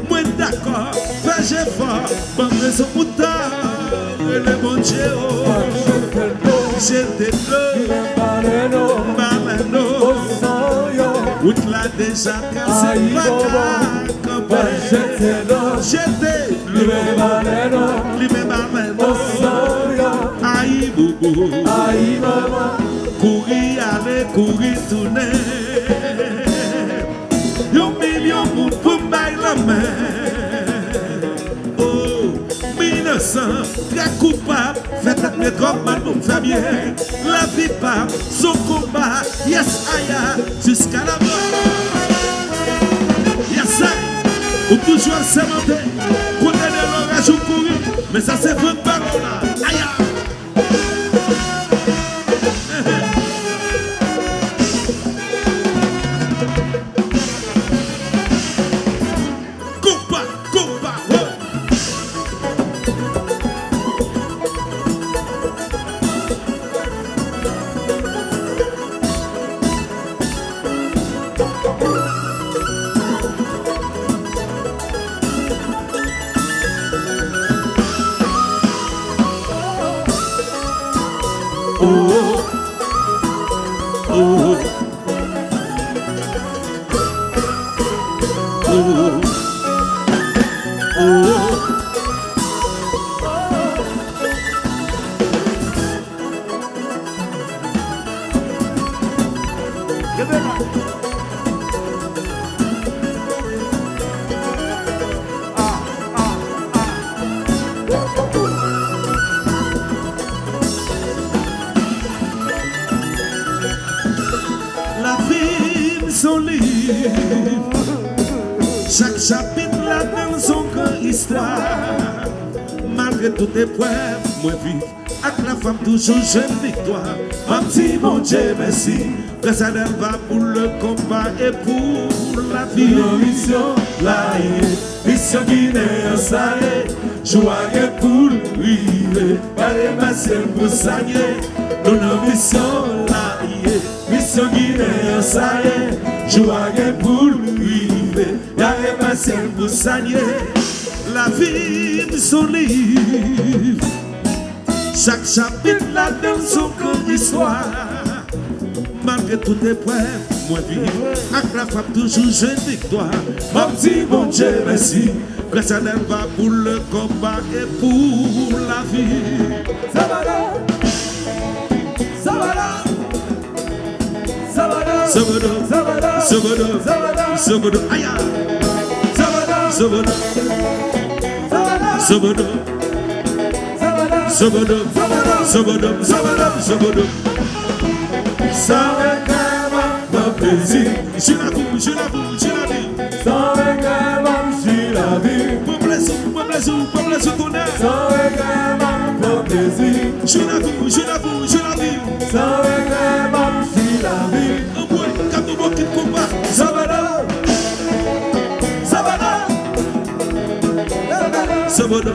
Moi d'accord, fais effort, bonne raison pour tard, et le bon Dieu, j'étais bleu, malano, route là déjà cassé, j'étais bleu, limé malano, aïe boubou, courir aller, courir tourner, yon million moun pour m'aille la main. Oh, 1900, très coupable, fait être mes comme mal pour me faire bien. La vie pas, son combat, yes, aïe, jusqu'à la mort. Yes, aïe, ou toujours s'aimanter, condamner l'orage ou courir, mais ça c'est votre parole là, aïe. La vie, son livre, chaque chapitre là dans son grand histoire. Malgré toutes les épreuves, moi vive, avec la femme toujours jeune victoire. Ma petit mon Dieu, merci, grâce à elle va pour le combat et pour la vie. Mission, la mission Guinée, ça y est, joie pour vivre, par les massés pour saigner, nous nos missions, la mission Guinée, ça y est, joie pour vivre, par les massés pour saigner. La vie de son livre, chaque chapitre là dans son grand histoire. Malgré toutes les épreuves, moi vive, avec la femme toujours jeune victoire. Mon petit bon Dieu, merci, grâce à elle va pour le combat et pour la vie. Sabada, Sabada, Sabada, Sabada, Sabada, Sabada, Sabada, aïe, Sabada, Sabada. Zabada, Zabada, Zabada, Zabada, Zabada. Ça va plaisir. Je l'avoue, je l'avoue, je l'avoue. Ça va la vie. Pour plaisir, tonnerre. Ça va plaisir. Je l'avoue, je l'avoue, je l'avoue. Ça va la vie. Un boy, quand on voit qu'il combat. Zabada. Zabada,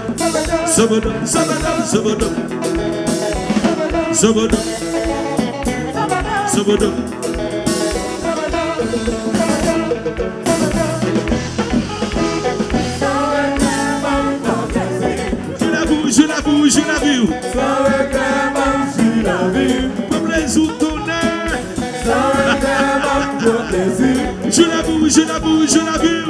Zabada, Zabada, Zabada, Zabada, Zabada. Je l'avoue, je l'avoue. Je l'avoue, je l'avoue, je l'avoue.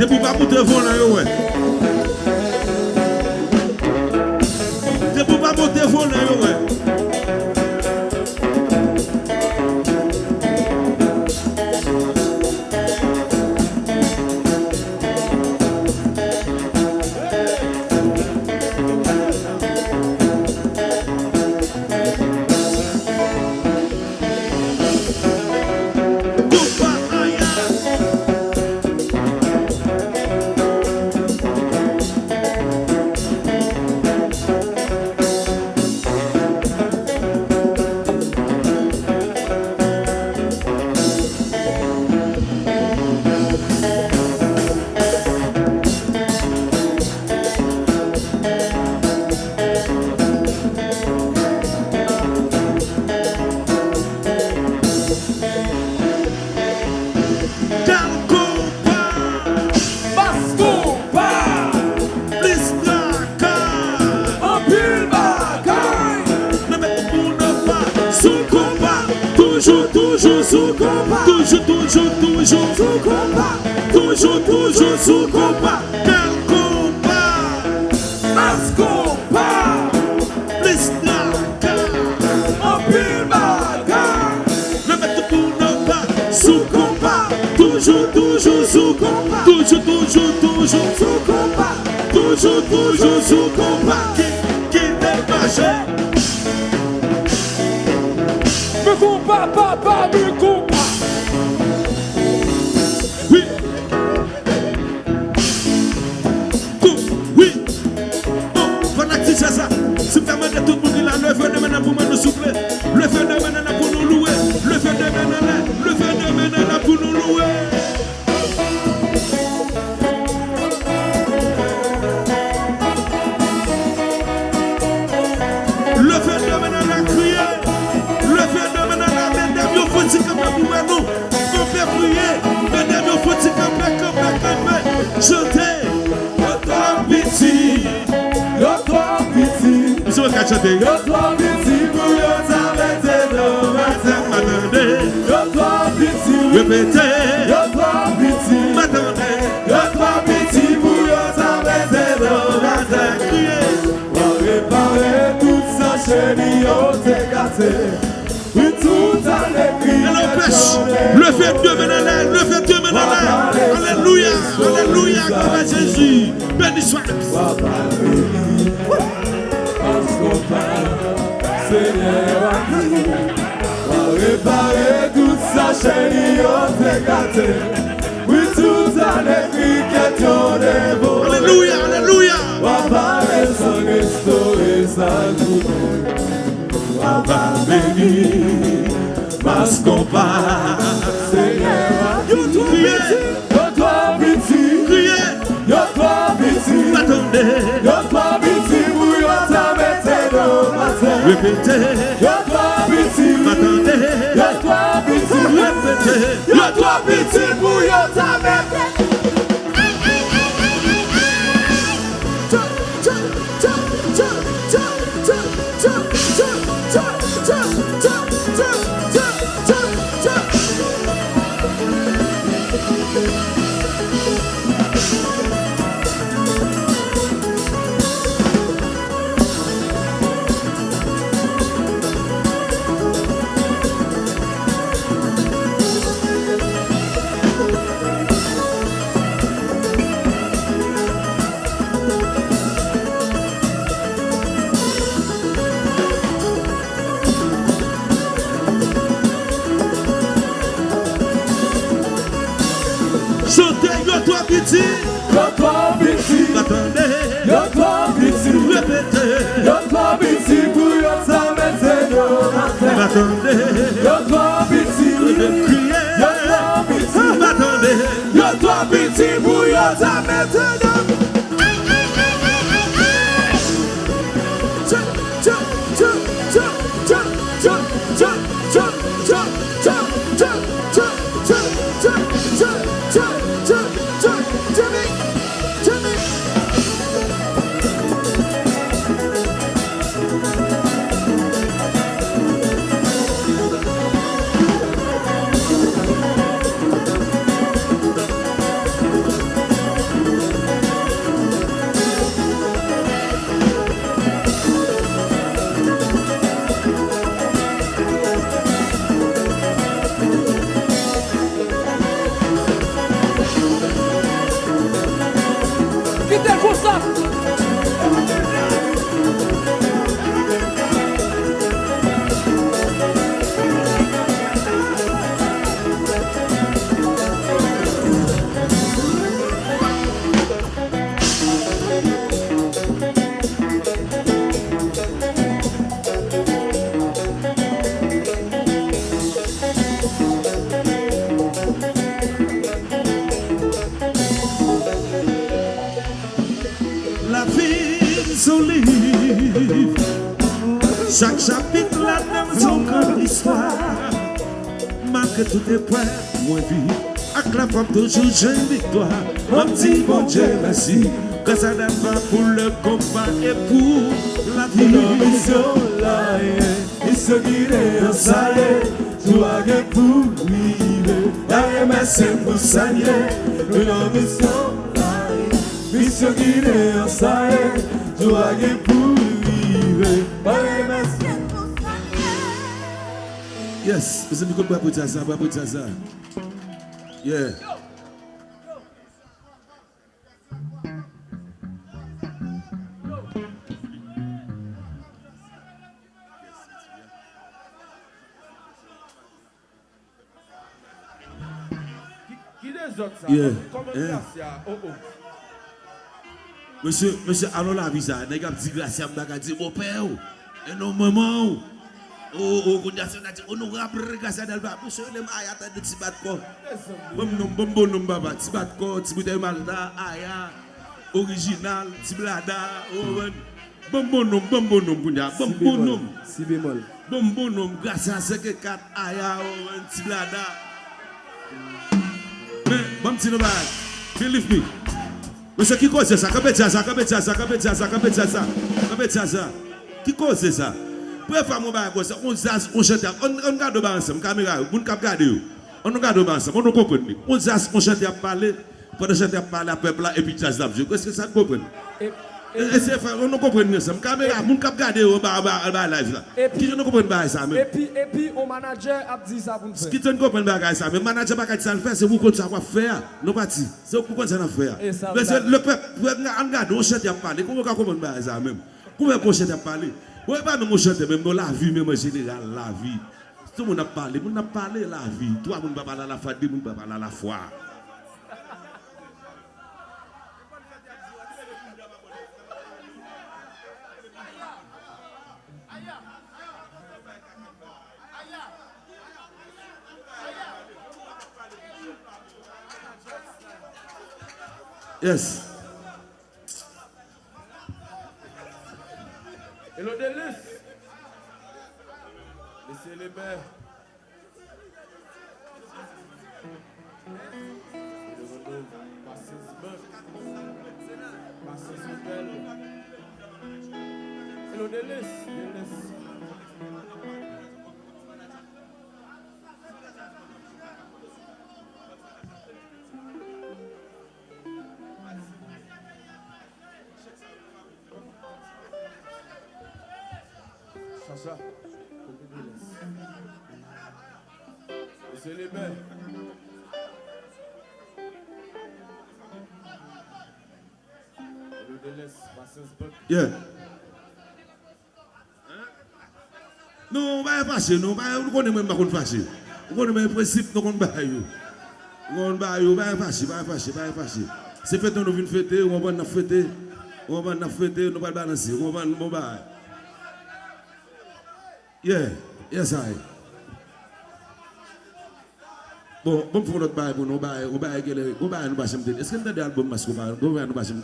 T'es pour pas monter volant, ouais. T'es pour pas monter volant, ouais. Toujours sous combat. Quel combat? Mas combat. Plus en pile bagarre. Le maître pour ne pas sous combat. Toujours sous combat. Toujours sous combat. Toujours sous combat. Qui démarche? Me combat, papa, me combat. Si permet de tout le monde là, le phénomène pour nous souffler, le phénomène là pour nous louer, le phénomène là pour nous louer. Le phénomène là crier, le phénomène là, mesdames, il faut dire comme pour nous, on fait prier, mesdames, il faut dire comme chanter, notre pitié. Yo toi piti pour yo t'arrêter de m'attendre. Yo toi piti, répétez. Yo toi piti, m'attendez. Yo toi piti pour yo t'arrêter de m'attendre. On réparer tout ça chérie, yo t'es gâté. Oui tout à l'écrit. Le fait de mener le fait de mener alléluia, alléluia, gloire à Jésus. Béni soit. Seigneur, va réparer tout ça, chérie, on t'est gâté. Oui, tout à l'écrit, question de beau. Alléluia, alléluia. Va parler sans restaurer sa douleur. Va bénir, parce qu'on part. Seigneur, yo toi petit, criez, yo toi petit, attendez, yo toi petit, pour yo t'arrêter de matin. Répétez, yo toi petit, attendez, yo toi petit, répétez, yo toi petit, pour yo t'arrêter. Yo toi petit, attendez, yo toi petit, répétez, yo toi petit, pour yo s'arrêter de matin. Attendez, yo toi petit, criez, yo toi petit, attendez, yo toi petit, pour yo s'arrêter de matin. son livre. Chaque chapitre là-dedans son grande histoire. Malgré tout est prêt, moi vie. Avec la femme toujours j'ai une victoire. Mon petit bon Dieu merci. Que ça donne pas pour le combat et pour la vie. Mission là, il se guide, ça y est, tout a gagné pour vivre. La MSC pour s'allier, une mission là, il se guide, ça y est, tout a gagné pour vivre. La MSC pour s'allier. Yes, vous avez compris pour ça, Yeah. Yeah. Monsieur, allons la vie ça. N'est-ce pas dit grâce à m'baga dit mon père. Et non maman. Oh, on nous rappelle grâce à Delba. Monsieur, les mailles attendent de tibat quoi. Bon nom baba, tibat quoi, tibouté malda, aya, original, tiblada, bon nom, bounya, bon nom. Si bémol. Bon nom, grâce à 54 aya, tiblada. Mais, bon petit nom, believe me. Monsieur, qui cause ça? Qui cause ça? Préfère mon bagage, on chante, on garde ensemble, caméra, on cap garder, on garde ensemble, on comprend. On chante à parler, pendant chante à parler à peuple là et puis jazz là. Est-ce que ça comprend? Et c'est fait, on comprend ensemble, caméra, on cap garder au live là. Qui je ne comprends pas ça même. Et puis on manager a dit ça pour nous faire. Qui ne comprend pas ça, mais manager pas ça le faire, c'est vous qu'on ça va faire, non parti. C'est vous qu'on ça va faire. Mais le peuple, on garde, on chante à parler, comment on comprend pas ça même? Comment on chante à parler? Oui, pas nous chanter même dans la vie, même en général, la vie. Tout le monde a parlé la vie. Toi, on ne va pas parler la foi, on ne va pas parler la foi. Yes. Hello Délice. Laissez les mains. Hello Délice. Sacha, laissez les mains. Yeah. Non, on va passer, non, on connaît même pas qu'on passer. On connaît même le principe, nous on va passer. C'est fait, nous venons fêter, on va fêter, nous va balancer, on va. Yeah, yes, I. Bon, pour notre bail, on va nous passer. Est-ce que nous avons un album masque? On va nous passer.